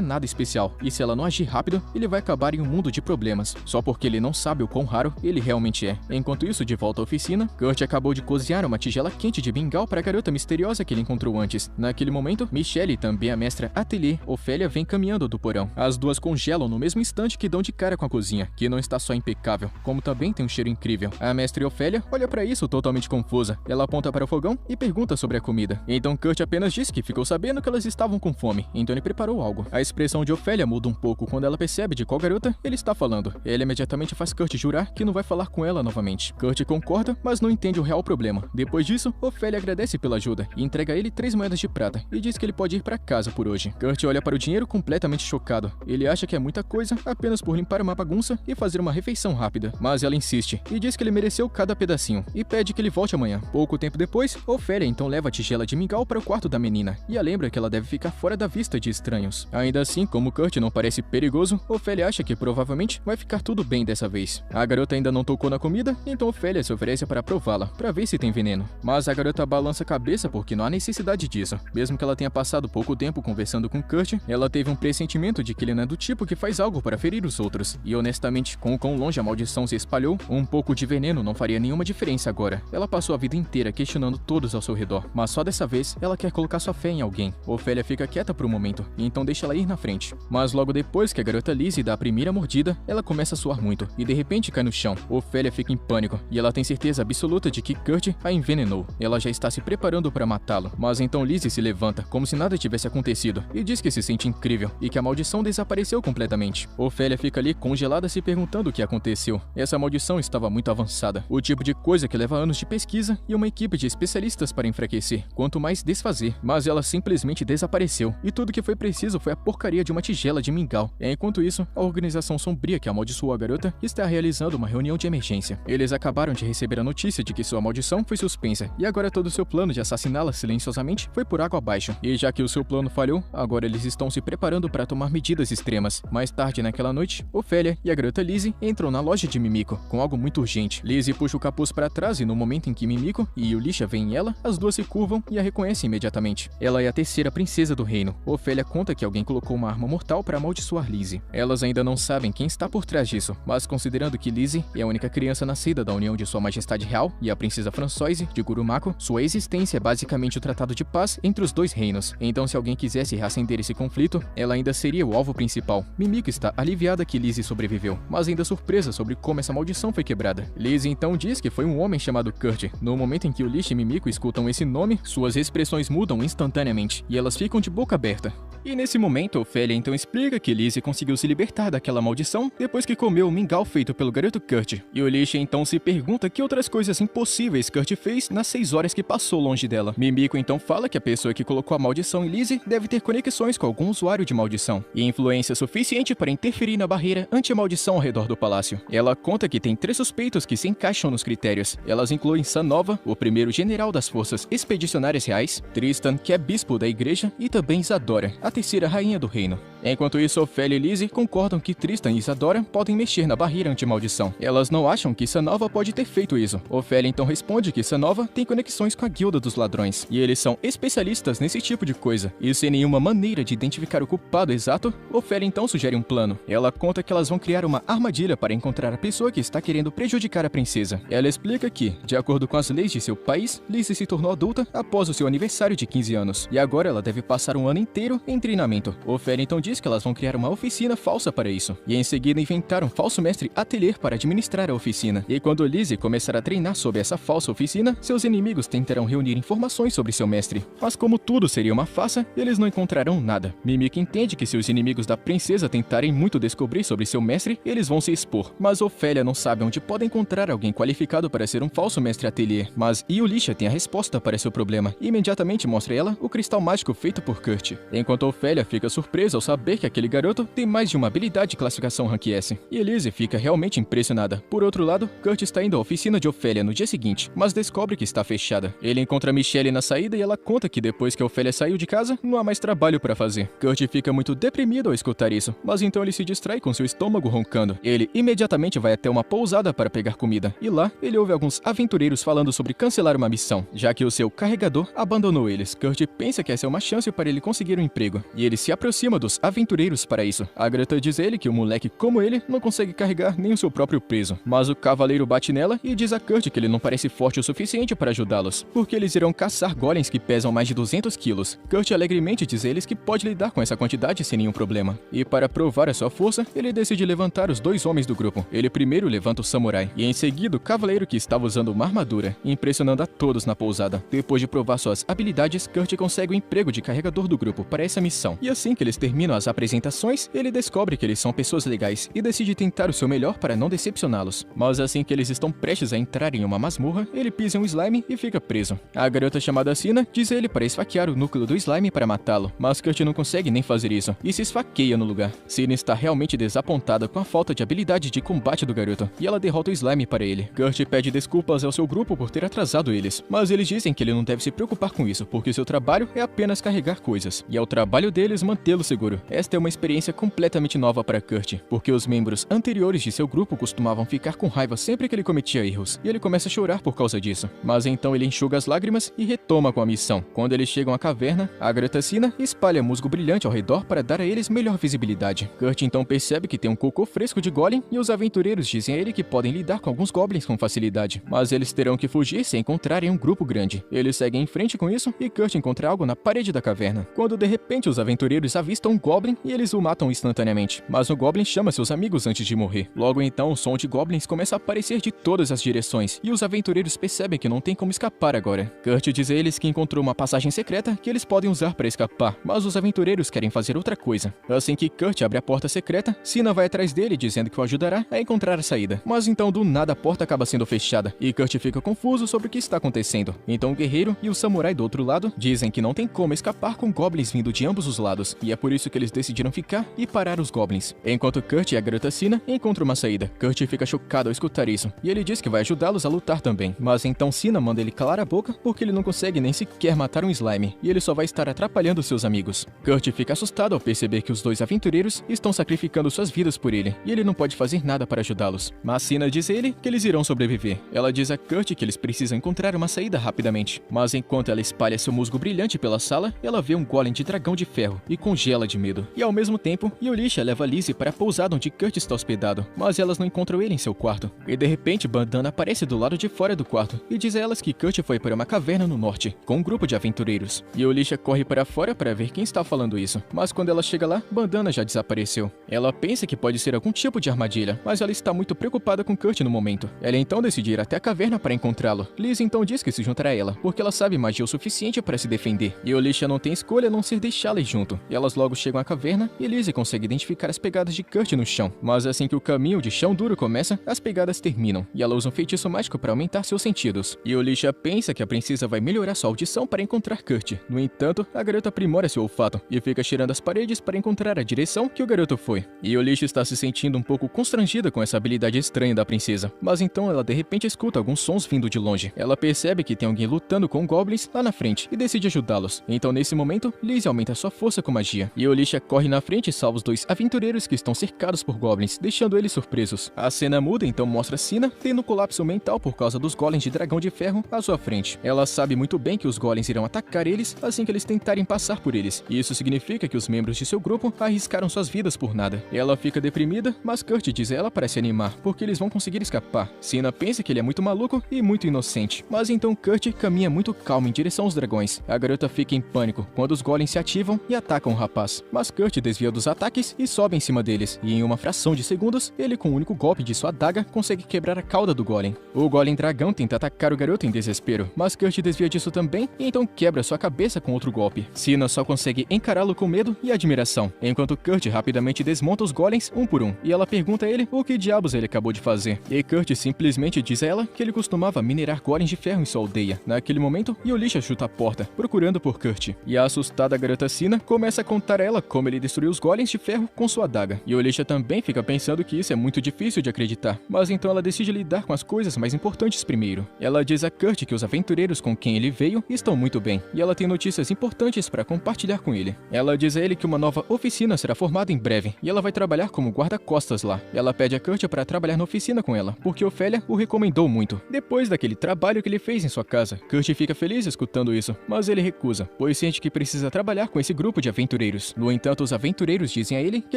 nada especial, e se ela não agir rápido, ele vai acabar em um mundo de problemas, só porque ele não sabe o quão raro ele realmente é. Enquanto isso, de volta à oficina, Kurt acabou de cozinhar uma tigela quente de mingau para a garota misteriosa que ele encontrou antes. Naquele momento, Michelle, também a mestra ateliê, Ofélia, vem caminhando do porão. As duas congelam no mesmo instante que dão de cara com a cozinha, que não está só impecável, como também tem um cheiro incrível. A mestra Ofélia olha para isso totalmente confusa. Ela aponta para o fogão e pergunta sobre a comida. Então Kurt apenas diz que ficou sabendo que elas estavam com fome, então ele preparou algo. A expressão de Ofélia muda um pouco quando ela percebe de qual garota ele está falando. Ele imediatamente faz Kurt jurar que não vai falar com ela novamente. Kurt concorda, mas não entende o real problema. Depois disso, Ofélia agradece pela ajuda e entrega a ele 3 moedas de prata e diz que ele pode ir para casa por hoje. Kurt olha para o dinheiro completamente chocado. Ele acha que é muita coisa apenas por limpar uma bagunça e fazer uma refeição rápida. Mas ela insiste e diz que ele mereceu cada pedacinho e pede que ele volte amanhã. Pouco tempo depois, Ofélia então leva a tigela de mingau para o quarto da menina e a lembra que ela deve ficar fora da vista de estranhos. Ainda assim, como Kurt não parece perigoso, Ofélia acha que provavelmente vai ficar tudo bem dessa vez. A garota ainda não tocou na comida, então Ofélia se oferece para prová-la, para ver se tem veneno. Mas a garota balança a cabeça porque não há necessidade disso. Mesmo que ela tenha passado pouco tempo conversando com Kurt, ela teve um pressentimento de que ele não é do tipo que faz algo para ferir os outros. E honestamente, com o quão longe a maldição se espalhou, um pouco de veneno não faria nenhuma diferença agora. Ela passou a vida inteira questionando todos ao seu redor, mas só dessa vez ela quer colocar sua fé em alguém. Ofélia fica quieta por um momento, e então deixa ela ir na frente. Mas logo depois que a garota Lizzie dá a primeira mordida, ela começa a suar muito, e de repente cai no chão. Ofélia fica em pânico, e ela tem certeza absoluta de que Kurt a envenenou. Ela já está se preparando para matá-lo, mas então Lizzie se levanta, como se nada tivesse acontecido, e diz que se sente incrível, e que a maldição desapareceu completamente. Ofélia fica ali congelada se perguntando o que aconteceu. Essa maldição estava muito avançada, o tipo de coisa que leva anos de pesquisa e uma equipe de especialistas para enfraquecer, quanto mais desfazer. Mas ela simplesmente desapareceu, e tudo que foi preciso foi a porcaria de uma tigela de mingau. Enquanto isso, a organização sombria que amaldiçoou a garota está realizando uma reunião de emergência. Eles acabaram de receber a notícia de que sua maldição foi suspensa, e agora todo o seu plano de assassiná-la silenciosamente foi por água abaixo. E já que o seu plano falhou, agora eles estão se preparando para tomar medidas extremas. Mais tarde naquela noite, Ofélia e a garota Lizzie entram na loja de Mimiko com algo muito urgente. Lizzie puxa o capuz para trás e no momento em que Mimiko e Yulisha veem ela, as duas se curvam e a reconhecem imediatamente. Ela é a terceira princesa do reino. Ofélia conta que alguém colocou uma arma mortal para amaldiçoar Lizzie. Elas ainda não sabem quem está por trás disso, mas considerando que Lizzie é a única criança nascida da união de Sua Majestade Real e a princesa Françoise de Gurumako, sua existência é basicamente o tratado de paz entre os dois reinos. Então se alguém quisesse reacender esse conflito, ela ainda seria o alvo principal. Mimiko está aliviada que Lizzie sobreviveu, mas ainda surpresa sobre como essa maldição foi quebrada. Lizzie então diz que foi um homem chamado Kurt. No momento em que Yulisha e Mimiko escutam esse nome, suas expressões mudam instantaneamente e elas ficam de boca aberta. E nesse momento, Ofélia então explica que Lizzie conseguiu se libertar daquela maldição depois que comeu o mingau feito pelo garoto Kurt. E Yulisha então se pergunta que outras coisas impossíveis Kurt fez nas 6 horas que passou longe dela. Mimiko então fala que a pessoa que colocou a maldição em Lizzie deve ter conexões com algum usuário de maldição e influência suficiente para interferir na barreira anti-maldição ao redor do palácio. Ela conta que tem 3 suspeitos que se encaixam nos critérios. Elas incluem Sanova, o primeiro general das forças expedicionárias reais, Tristan, que é bispo da igreja, e também Isadora, a terceira rainha do reino. Enquanto isso, Ofélia e Lizzie concordam que Tristan e Isadora podem mexer na barreira anti-maldição. Elas não acham que Sanova pode ter feito isso. Ofélia então responde que Sanova tem conexões com a guilda dos ladrões, e eles são especialistas nesse tipo de coisa. E sem nenhuma maneira de identificar o culpado exato, Ofélia então sugere um plano. Ela conta que elas vão criar uma armadilha para encontrar a pessoa que está querendo prejudicar a princesa. Ela explica que, de acordo com as leis de seu país, Lizzie se tornou adulta após o seu aniversário de 15 anos, e agora ela deve passar um ano inteiro em treinamento. Ofélia então diz que elas vão criar uma oficina falsa para isso, e em seguida inventar um falso mestre ateliê para administrar a oficina. E quando Lizzie começar a treinar sob essa falsa oficina, seus inimigos tentarão reunir informações sobre seu mestre. Mas como tudo seria uma farsa, eles não encontrarão nada. Mimiko entende que se os inimigos da princesa tentarem muito descobrir sobre seu mestre, eles vão se expor. Mas Ofélia não sabe onde pode encontrar alguém qualificado para ser um falso mestre ateliê. Mas Yulisha tem a resposta para seu problema e imediatamente mostra a ela o cristal mágico feito por Kurt. Enquanto Ofélia fica surpresa ao saber saber que aquele garoto tem mais de uma habilidade de classificação Rank S. E Elise fica realmente impressionada. Por outro lado, Kurt está indo à oficina de Ofélia no dia seguinte, mas descobre que está fechada. Ele encontra Michelle na saída e ela conta que depois que Ofélia saiu de casa, não há mais trabalho para fazer. Kurt fica muito deprimido ao escutar isso, mas então ele se distrai com seu estômago roncando. Ele imediatamente vai até uma pousada para pegar comida, e lá ele ouve alguns aventureiros falando sobre cancelar uma missão, já que o seu carregador abandonou eles. Kurt pensa que essa é uma chance para ele conseguir um emprego, e ele se aproxima dos aventureiros para isso. Agatha diz a ele que um moleque como ele não consegue carregar nem o seu próprio peso, mas o cavaleiro bate nela e diz a Kurt que ele não parece forte o suficiente para ajudá-los, porque eles irão caçar golems que pesam mais de 200 quilos. Kurt alegremente diz a eles que pode lidar com essa quantidade sem nenhum problema, e para provar a sua força, ele decide levantar os dois homens do grupo. Ele primeiro levanta o samurai, e em seguida o cavaleiro que estava usando uma armadura, impressionando a todos na pousada. Depois de provar suas habilidades, Kurt consegue o emprego de carregador do grupo para essa missão, e assim que eles terminam as apresentações, ele descobre que eles são pessoas legais e decide tentar o seu melhor para não decepcioná-los. Mas assim que eles estão prestes a entrar em uma masmorra, ele pisa em um slime e fica preso. A garota chamada Sina diz a ele para esfaquear o núcleo do slime para matá-lo, mas Kurt não consegue nem fazer isso e se esfaqueia no lugar. Sina está realmente desapontada com a falta de habilidade de combate do garoto, e ela derrota o slime para ele. Kurt pede desculpas ao seu grupo por ter atrasado eles, mas eles dizem que ele não deve se preocupar com isso, porque seu trabalho é apenas carregar coisas, e é o trabalho deles mantê-lo seguro. Esta é uma experiência completamente nova para Kurt, porque os membros anteriores de seu grupo costumavam ficar com raiva sempre que ele cometia erros, e ele começa a chorar por causa disso. Mas então ele enxuga as lágrimas e retoma com a missão. Quando eles chegam à caverna, a garota Sina espalha musgo brilhante ao redor para dar a eles melhor visibilidade. Kurt então percebe que tem um cocô fresco de golem, e os aventureiros dizem a ele que podem lidar com alguns goblins com facilidade, mas eles terão que fugir se encontrarem um grupo grande. Eles seguem em frente com isso e Kurt encontra algo na parede da caverna, quando de repente os aventureiros avistam um goblin e eles o matam instantaneamente, mas o goblin chama seus amigos antes de morrer. Logo então o som de goblins começa a aparecer de todas as direções, e os aventureiros percebem que não tem como escapar agora. Kurt diz a eles que encontrou uma passagem secreta que eles podem usar para escapar, mas os aventureiros querem fazer outra coisa. Assim que Kurt abre a porta secreta, Sina vai atrás dele dizendo que o ajudará a encontrar a saída, mas então do nada a porta acaba sendo fechada, e Kurt fica confuso sobre o que está acontecendo. Então o guerreiro e o samurai do outro lado dizem que não tem como escapar com goblins vindo de ambos os lados, e é por isso que eles decidiram ficar e parar os goblins. Enquanto Kurt e a garota Sina encontram uma saída, Kurt fica chocado ao escutar isso, e ele diz que vai ajudá-los a lutar também. Mas então Sina manda ele calar a boca porque ele não consegue nem sequer matar um slime, e ele só vai estar atrapalhando seus amigos. Kurt fica assustado ao perceber que os dois aventureiros estão sacrificando suas vidas por ele, e ele não pode fazer nada para ajudá-los. Mas Sina diz a ele que eles irão sobreviver. Ela diz a Kurt que eles precisam encontrar uma saída rapidamente, mas enquanto ela espalha seu musgo brilhante pela sala, ela vê um golem de dragão de ferro e congela de medo. E ao mesmo tempo, Yulisha leva Lizzie para a pousada onde Kurt está hospedado, mas elas não encontram ele em seu quarto. E de repente, Bandana aparece do lado de fora do quarto e diz a elas que Kurt foi para uma caverna no norte, com um grupo de aventureiros. Yulisha corre para fora para ver quem está falando isso, mas quando ela chega lá, Bandana já desapareceu. Ela pensa que pode ser algum tipo de armadilha, mas ela está muito preocupada com Kurt no momento. Ela então decide ir até a caverna para encontrá-lo. Liz então diz que se juntará a ela, porque ela sabe magia o suficiente para se defender. E Yulisha não tem escolha a não ser deixá-la ir junto. E elas logo chegam à caverna e Liz consegue identificar as pegadas de Kurt no chão. Mas assim que o caminho de chão duro começa, as pegadas terminam, e ela usa um feitiço mágico para aumentar seus sentidos. E Yulisha pensa que a princesa vai melhorar sua audição para encontrar Kurt. No entanto, a garota aprimora seu olfato e fica cheirando as paredes para encontrar a direção que o garoto foi. E Yulisha está se sentindo um pouco constrangida com essa habilidade estranha da princesa, mas então ela de repente escuta alguns sons vindo de longe. Ela percebe que tem alguém lutando com goblins lá na frente e decide ajudá-los. Então nesse momento, Liz aumenta sua força com magia, e Yulisha corre na frente e salva os dois aventureiros que estão cercados por goblins, deixando eles surpresos. A cena muda então mostra Sina tendo colapso mental por causa dos golems de dragão de ferro à sua frente. Ela sabe muito bem que os golems irão atacar eles assim que eles tentarem passar por eles, e isso significa que os membros de seu grupo arriscaram suas vidas por nada. Ela fica deprimida, mas Kurt diz a ela para se animar, porque eles vão conseguir escapar. Sina pensa que ele é muito maluco e muito inocente, mas então Kurt caminha muito calmo em direção aos dragões. A garota fica em pânico quando os golems se ativam e atacam o rapaz, mas Kurt desvia dos ataques e sobe em cima deles, e em uma fração de segundos, ele com um único golpe de sua adaga consegue quebrar a cauda do golem. O golem dragão tenta atacar o garoto em desespero, mas Kurt desvia disso também e então quebra sua cabeça com outro golpe. Sina só consegue encará-lo com medo e admiração, enquanto Kurt rapidamente desmonta os golems um por um, e ela pergunta a ele o que diabos ele acabou de fazer. E Kurt simplesmente diz a ela que ele costumava minerar golems de ferro em sua aldeia. Naquele momento, Yulisha chuta a porta, procurando por Kurt, e a assustada garota Sina começa a contar a ela como ele destruiu os golems de ferro com sua adaga. E Yulisha também fica pensando que isso é muito difícil de acreditar, mas então ela decide lidar com as coisas mais importantes primeiro. Ela diz a Kurt que os aventureiros com quem ele veio estão muito bem, e ela tem notícias importantes para compartilhar com ele. Ela diz a ele que uma nova oficina será formada em breve, e ela vai trabalhar como guarda-costas lá. Ela pede a Kurt para trabalhar na oficina com ela, porque Ofélia o recomendou muito. Depois daquele trabalho que ele fez em sua casa, Kurt fica feliz escutando isso, mas ele recusa, pois sente que precisa trabalhar com esse grupo de aventureiros. No entanto, os aventureiros dizem a ele que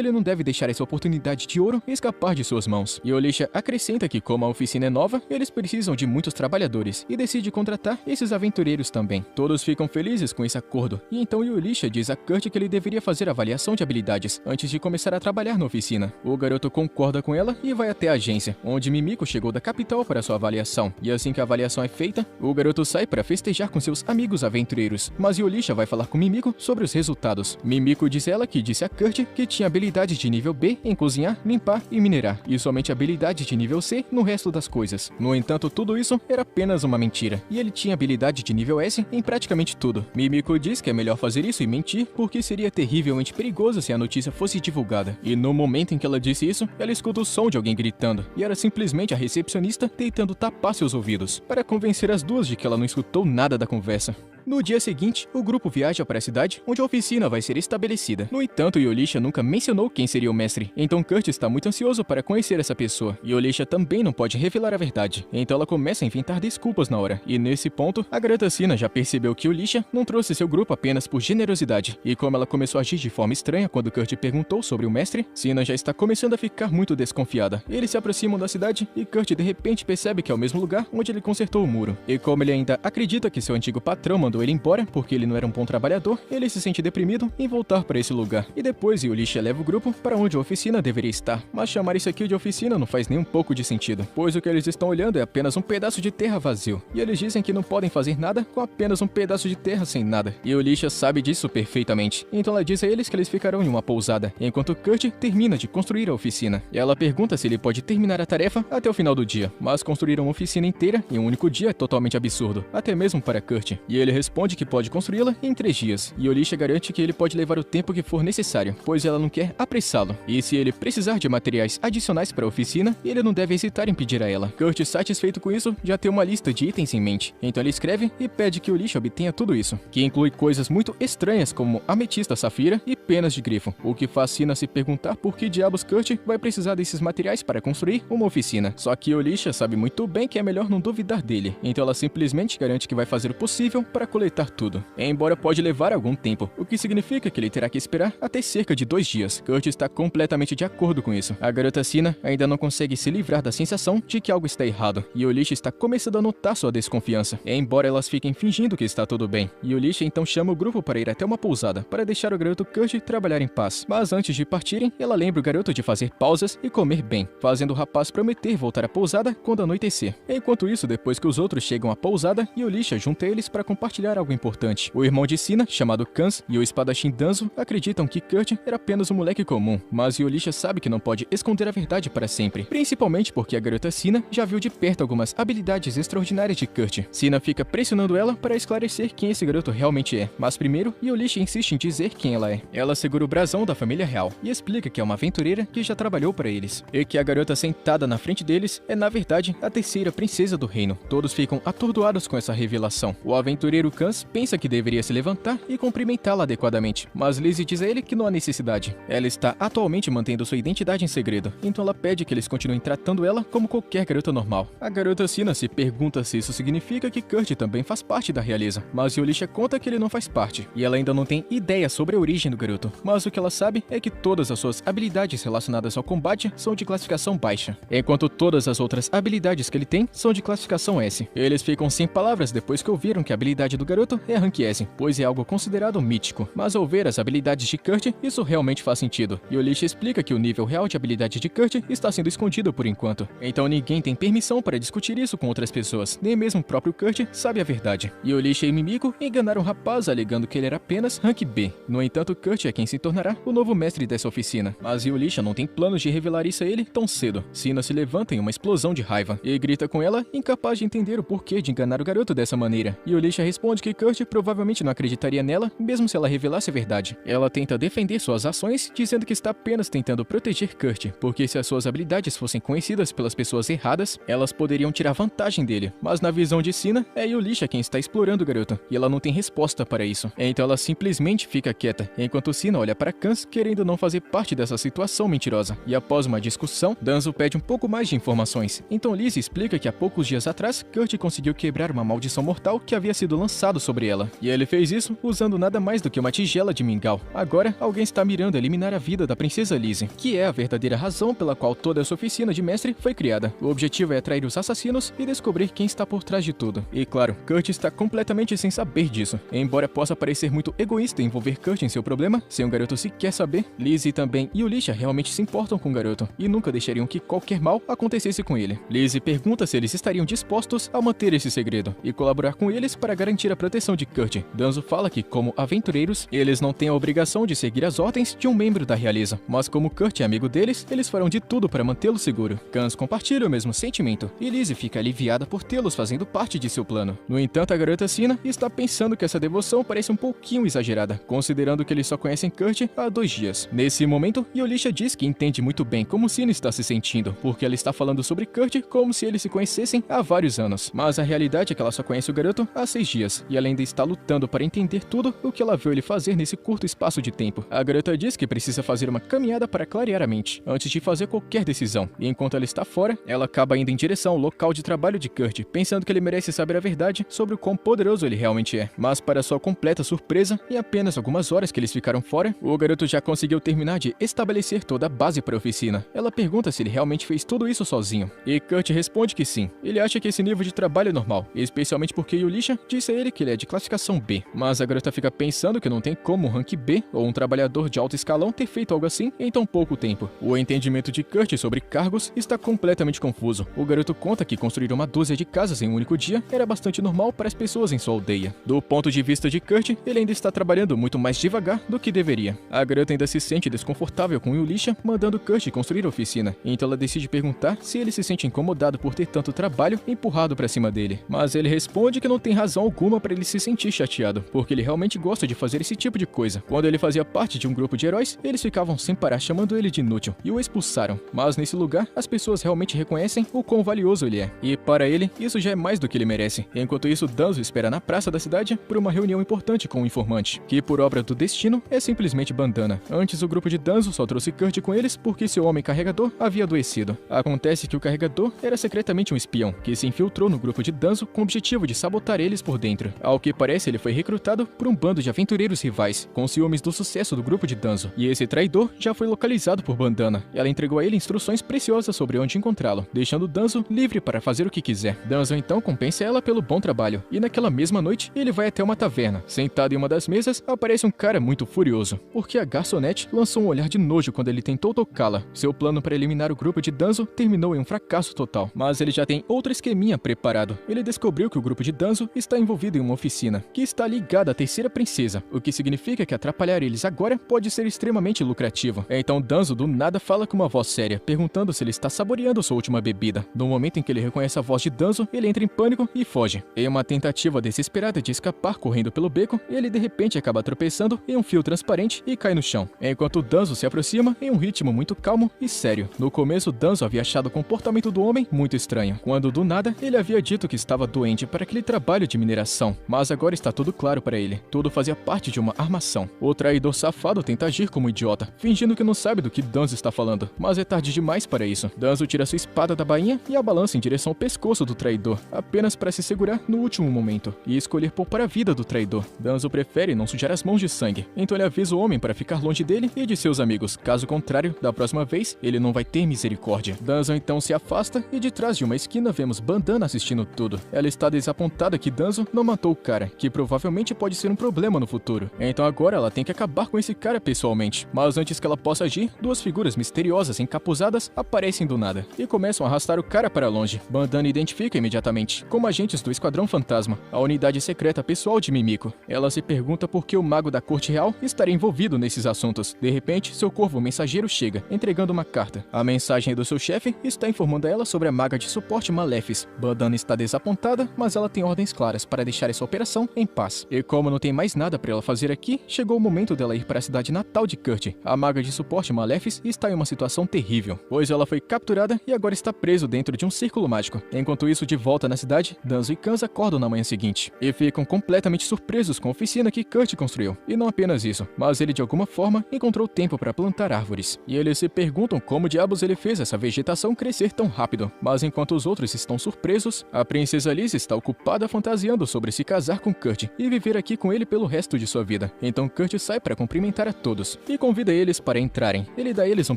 ele não deve deixar essa oportunidade de ouro escapar de suas mãos. E Yulisha acrescenta que, como a oficina é nova, eles precisam de muitos trabalhadores, e decide contratar esses aventureiros também. Todos ficam felizes com esse acordo, e então Yulisha diz a Kurt que ele deveria fazer avaliação de habilidades antes de começar a trabalhar na oficina. O garoto concorda com ela e vai até a agência, onde Mimiko chegou da capital para sua avaliação. E assim que a avaliação é feita, o garoto sai para festejar com seus amigos aventureiros, mas Yulisha vai falar com Mimiko sobre os resultados. Mimiko diz ela que disse a Kurt que tinha habilidades de nível B em cozinhar, limpar e minerar, e somente habilidade de nível C no resto das coisas. No entanto, tudo isso era apenas uma mentira, e ele tinha habilidade de nível S em praticamente tudo. Mimiko diz que é melhor fazer isso e mentir, porque seria terrivelmente perigoso se a notícia fosse divulgada. E no momento em que ela disse isso, ela escuta o som de alguém gritando, e era simplesmente a recepcionista tentando tapar seus ouvidos, para convencer as duas de que ela não escutou nada da conversa. No dia seguinte, o grupo viaja para a cidade onde a oficina vai ser estabelecida. No entanto, Yulisha nunca mencionou quem seria o mestre, então Kurt está muito ansioso para conhecer essa pessoa. Yulisha também não pode revelar a verdade, então ela começa a inventar desculpas na hora. E nesse ponto, a garota Sina já percebeu que Yulisha não trouxe seu grupo apenas por generosidade, e como ela começou a agir de forma estranha quando Kurt perguntou sobre o mestre, Sina já está começando a ficar muito desconfiada. Eles se aproximam da cidade e Kurt de repente percebe que é o mesmo lugar onde ele consertou o muro. E como ele ainda acredita que seu antigo patrão mandou ele embora porque ele não era um bom trabalhador, ele se sente deprimido em voltar para esse lugar. E depois Yulisha leva o grupo para onde a oficina deveria estar. Mas chamar isso aqui de oficina não faz nem um pouco de sentido, pois o que eles estão olhando é apenas um pedaço de terra vazio. E eles dizem que não podem fazer nada com apenas um pedaço de terra sem nada. E Yulisha sabe disso perfeitamente. Então ela diz a eles que eles ficarão em uma pousada, enquanto Kurt termina de construir a oficina. E ela pergunta se ele pode terminar a tarefa até o final do dia, mas construir uma oficina inteira em um único dia é totalmente absurdo, até mesmo para Kurt. E ele responde que pode construí-la em 3 dias, e Yulisha garante que ele pode levar o tempo que for necessário, pois ela não quer apressá-lo. E se ele precisar de materiais adicionais para a oficina, ele não deve hesitar em pedir a ela. Kurt, satisfeito com isso, já tem uma lista de itens em mente, então ele escreve e pede que Yulisha obtenha tudo isso, que inclui coisas muito estranhas como ametista safira e penas de grifo, o que faz Sina se perguntar por que diabos Kurt vai precisar desses materiais para construir uma oficina. Só que Yulisha sabe muito bem que é melhor não duvidar dele, então ela simplesmente garante que vai fazer o possível para coletar tudo. Embora pode levar algum tempo, o que significa que ele terá que esperar até cerca de 2 dias. Kurt está completamente de acordo com isso. A garota Sina ainda não consegue se livrar da sensação de que algo está errado, e Yulisha está começando a notar sua desconfiança. Embora elas fiquem fingindo que está tudo bem, Yulisha então chama o grupo para ir até uma pousada, para deixar o garoto Kurt trabalhar em paz. Mas antes de partirem, ela lembra o garoto de fazer pausas e comer bem, fazendo o rapaz prometer voltar à pousada quando anoitecer. Enquanto isso, depois que os outros chegam à pousada, Yulisha junta eles para compartilhar algo importante. O irmão de Sina, chamado Kans, e o espadachim Danzo acreditam que Kurt era apenas um moleque comum, mas Yulisha sabe que não pode esconder a verdade para sempre, principalmente porque a garota Sina já viu de perto algumas habilidades extraordinárias de Kurt. Sina fica pressionando ela para esclarecer quem esse garoto realmente é, mas primeiro Yulisha insiste em dizer quem ela é. Ela segura o brasão da família real e explica que é uma aventureira que já trabalhou para eles, e que a garota sentada na frente deles é na verdade a terceira princesa do reino. Todos ficam atordoados com essa revelação. O aventureiro Kans pensa que deveria se levantar e cumprimentá-la adequadamente, mas Lizzie diz a ele que não há necessidade. Ela está atualmente mantendo sua identidade em segredo, então ela pede que eles continuem tratando ela como qualquer garota normal. A garota Sina se pergunta se isso significa que Kurt também faz parte da realeza, mas Yulisha conta que ele não faz parte, e ela ainda não tem ideia sobre a origem do garoto, mas o que ela sabe é que todas as suas habilidades relacionadas ao combate são de classificação baixa, enquanto todas as outras habilidades que ele tem são de classificação S. Eles ficam sem palavras depois que ouviram que a habilidade do garoto é Rank S, pois é algo considerado mítico, mas ao ver as habilidades de Kurt, isso realmente faz sentido. Yulisha explica que o nível real de habilidade de Kurt está sendo escondido por enquanto, então ninguém tem permissão para discutir isso com outras pessoas, nem mesmo o próprio Kurt sabe a verdade. Yulisha e Mimiko enganaram o rapaz alegando que ele era apenas Rank B. No entanto, Kurt é quem se tornará o novo mestre dessa oficina, mas Yulisha não tem planos de revelar isso a ele tão cedo. Sina se levanta em uma explosão de raiva e grita com ela, incapaz de entender o porquê de enganar o garoto dessa maneira. Yulisha responde responde que Kurt provavelmente não acreditaria nela, mesmo se ela revelasse a verdade. Ela tenta defender suas ações, dizendo que está apenas tentando proteger Kurt, porque se as suas habilidades fossem conhecidas pelas pessoas erradas, elas poderiam tirar vantagem dele. Mas na visão de Sina, é Yulisha quem está explorando o garoto, e ela não tem resposta para isso. Então ela simplesmente fica quieta, enquanto Sina olha para Kans, querendo não fazer parte dessa situação mentirosa. E após uma discussão, Danzo pede um pouco mais de informações. Então Liz explica que há poucos dias atrás, Kurt conseguiu quebrar uma maldição mortal que havia sido lançado sobre ela. E ele fez isso usando nada mais do que uma tigela de mingau. Agora, alguém está mirando eliminar a vida da princesa Liz, que é a verdadeira razão pela qual toda essa oficina de mestre foi criada. O objetivo é atrair os assassinos e descobrir quem está por trás de tudo. E claro, Kurt está completamente sem saber disso. Embora possa parecer muito egoísta envolver Kurt em seu problema, sem o garoto sequer saber, Liz e também Yulisha realmente se importam com o garoto e nunca deixariam que qualquer mal acontecesse com ele. Liz pergunta se eles estariam dispostos a manter esse segredo e colaborar com eles para garantir a proteção de Kurt. Danzo fala que, como aventureiros, eles não têm a obrigação de seguir as ordens de um membro da realeza, mas como Kurt é amigo deles, eles farão de tudo para mantê-lo seguro. Kans compartilha o mesmo sentimento e Liz fica aliviada por tê-los fazendo parte de seu plano. No entanto, a garota Sina está pensando que essa devoção parece um pouquinho exagerada, considerando que eles só conhecem Kurt há 2 dias. Nesse momento, Yulisha diz que entende muito bem como Sina está se sentindo, porque ela está falando sobre Kurt como se eles se conhecessem há vários anos. Mas a realidade é que ela só conhece o garoto há 6 dias, e ela ainda está lutando para entender tudo o que ela viu ele fazer nesse curto espaço de tempo. A garota diz que precisa fazer uma caminhada para clarear a mente, antes de fazer qualquer decisão, e enquanto ela está fora, ela acaba indo em direção ao local de trabalho de Kurt, pensando que ele merece saber a verdade sobre o quão poderoso ele realmente é. Mas para sua completa surpresa, em apenas algumas horas que eles ficaram fora, o garoto já conseguiu terminar de estabelecer toda a base para a oficina. Ela pergunta se ele realmente fez tudo isso sozinho, e Kurt responde que sim. Ele acha que esse nível de trabalho é normal, especialmente porque Yulisha disse a ele que ele é de classificação B. Mas a garota fica pensando que não tem como um rank B ou um trabalhador de alto escalão ter feito algo assim em tão pouco tempo. O entendimento de Kurt sobre cargos está completamente confuso. O garoto conta que construir uma dúzia de casas em um único dia era bastante normal para as pessoas em sua aldeia. Do ponto de vista de Kurt, ele ainda está trabalhando muito mais devagar do que deveria. A garota ainda se sente desconfortável com Yulisha mandando Kurt construir a oficina, então ela decide perguntar se ele se sente incomodado por ter tanto trabalho empurrado para cima dele. Mas ele responde que não tem razão alguma para ele se sentir chateado, porque ele realmente gosta de fazer esse tipo de coisa. Quando ele fazia parte de um grupo de heróis, eles ficavam sem parar chamando ele de inútil e o expulsaram. Mas nesse lugar, as pessoas realmente reconhecem o quão valioso ele é. E para ele, isso já é mais do que ele merece. Enquanto isso, Danzo espera na praça da cidade por uma reunião importante com o informante, que por obra do destino é simplesmente Bandana. Antes, o grupo de Danzo só trouxe Kurt com eles porque seu homem carregador havia adoecido. Acontece que o carregador era secretamente um espião, que se infiltrou no grupo de Danzo com o objetivo de sabotar eles por dentro. Ao que parece, ele foi recrutado por um bando de aventureiros rivais, com ciúmes do sucesso do grupo de Danzo. E esse traidor já foi localizado por Bandana. Ela entregou a ele instruções preciosas sobre onde encontrá-lo, deixando Danzo livre para fazer o que quiser. Danzo então compensa ela pelo bom trabalho, e naquela mesma noite, ele vai até uma taverna. Sentado em uma das mesas, aparece um cara muito furioso, porque a garçonete lançou um olhar de nojo quando ele tentou tocá-la. Seu plano para eliminar o grupo de Danzo terminou em um fracasso total, mas ele já tem outro esqueminha preparado. Ele descobriu que o grupo de Danzo está envolvido em uma oficina, que está ligada à terceira princesa, o que significa que atrapalhar eles agora pode ser extremamente lucrativo. Então Danzo do nada fala com uma voz séria, perguntando se ele está saboreando sua última bebida. No momento em que ele reconhece a voz de Danzo, ele entra em pânico e foge. Em uma tentativa desesperada de escapar correndo pelo beco, ele de repente acaba tropeçando em um fio transparente e cai no chão, enquanto Danzo se aproxima em um ritmo muito calmo e sério. No começo, Danzo havia achado o comportamento do homem muito estranho, quando do nada ele havia dito que estava doente para aquele trabalho de mineração, mas agora está tudo claro para ele. Tudo fazia parte de uma armação. O traidor safado tenta agir como um idiota, fingindo que não sabe do que Danzo está falando, mas é tarde demais para isso. Danzo tira sua espada da bainha e a balança em direção ao pescoço do traidor, apenas para se segurar no último momento e escolher poupar a vida do traidor. Danzo prefere não sujar as mãos de sangue, então ele avisa o homem para ficar longe dele e de seus amigos, caso contrário, da próxima vez, ele não vai ter misericórdia. Danzo então se afasta e de trás de uma esquina vemos Bandana assistindo tudo. Ela está desapontada que Danzo não matou o cara, que provavelmente pode ser um problema no futuro. Então agora ela tem que acabar com esse cara pessoalmente. Mas antes que ela possa agir, duas figuras misteriosas encapuzadas aparecem do nada e começam a arrastar o cara para longe. Bandana identifica imediatamente como agentes do Esquadrão Fantasma, a unidade secreta pessoal de Mimiko. Ela se pergunta por que o mago da corte real estaria envolvido nesses assuntos. De repente, seu corvo mensageiro chega, entregando uma carta. A mensagem do seu chefe está informando ela sobre a maga de suporte Malefice. Bandana está desapontada, mas ela tem ordens claras para deixar essa operação em paz. E como não tem mais nada para ela fazer aqui, chegou o momento dela ir para a cidade natal de Kurt. A maga de suporte Malefice está em uma situação terrível, pois ela foi capturada e agora está preso dentro de um círculo mágico. Enquanto isso, de volta na cidade, Danzo e Kanza acordam na manhã seguinte e ficam completamente surpresos com a oficina que Kurt construiu. E não apenas isso, mas ele de alguma forma encontrou tempo para plantar árvores. E eles se perguntam como diabos ele fez essa vegetação crescer tão rápido. Mas enquanto os outros estão surpresos, a princesa Liz está ocupada fantasiando sobre se casar com Kurt e viver aqui com ele pelo resto de sua vida. Então Kurt sai para cumprimentar a todos e convida eles para entrarem. Ele dá a eles um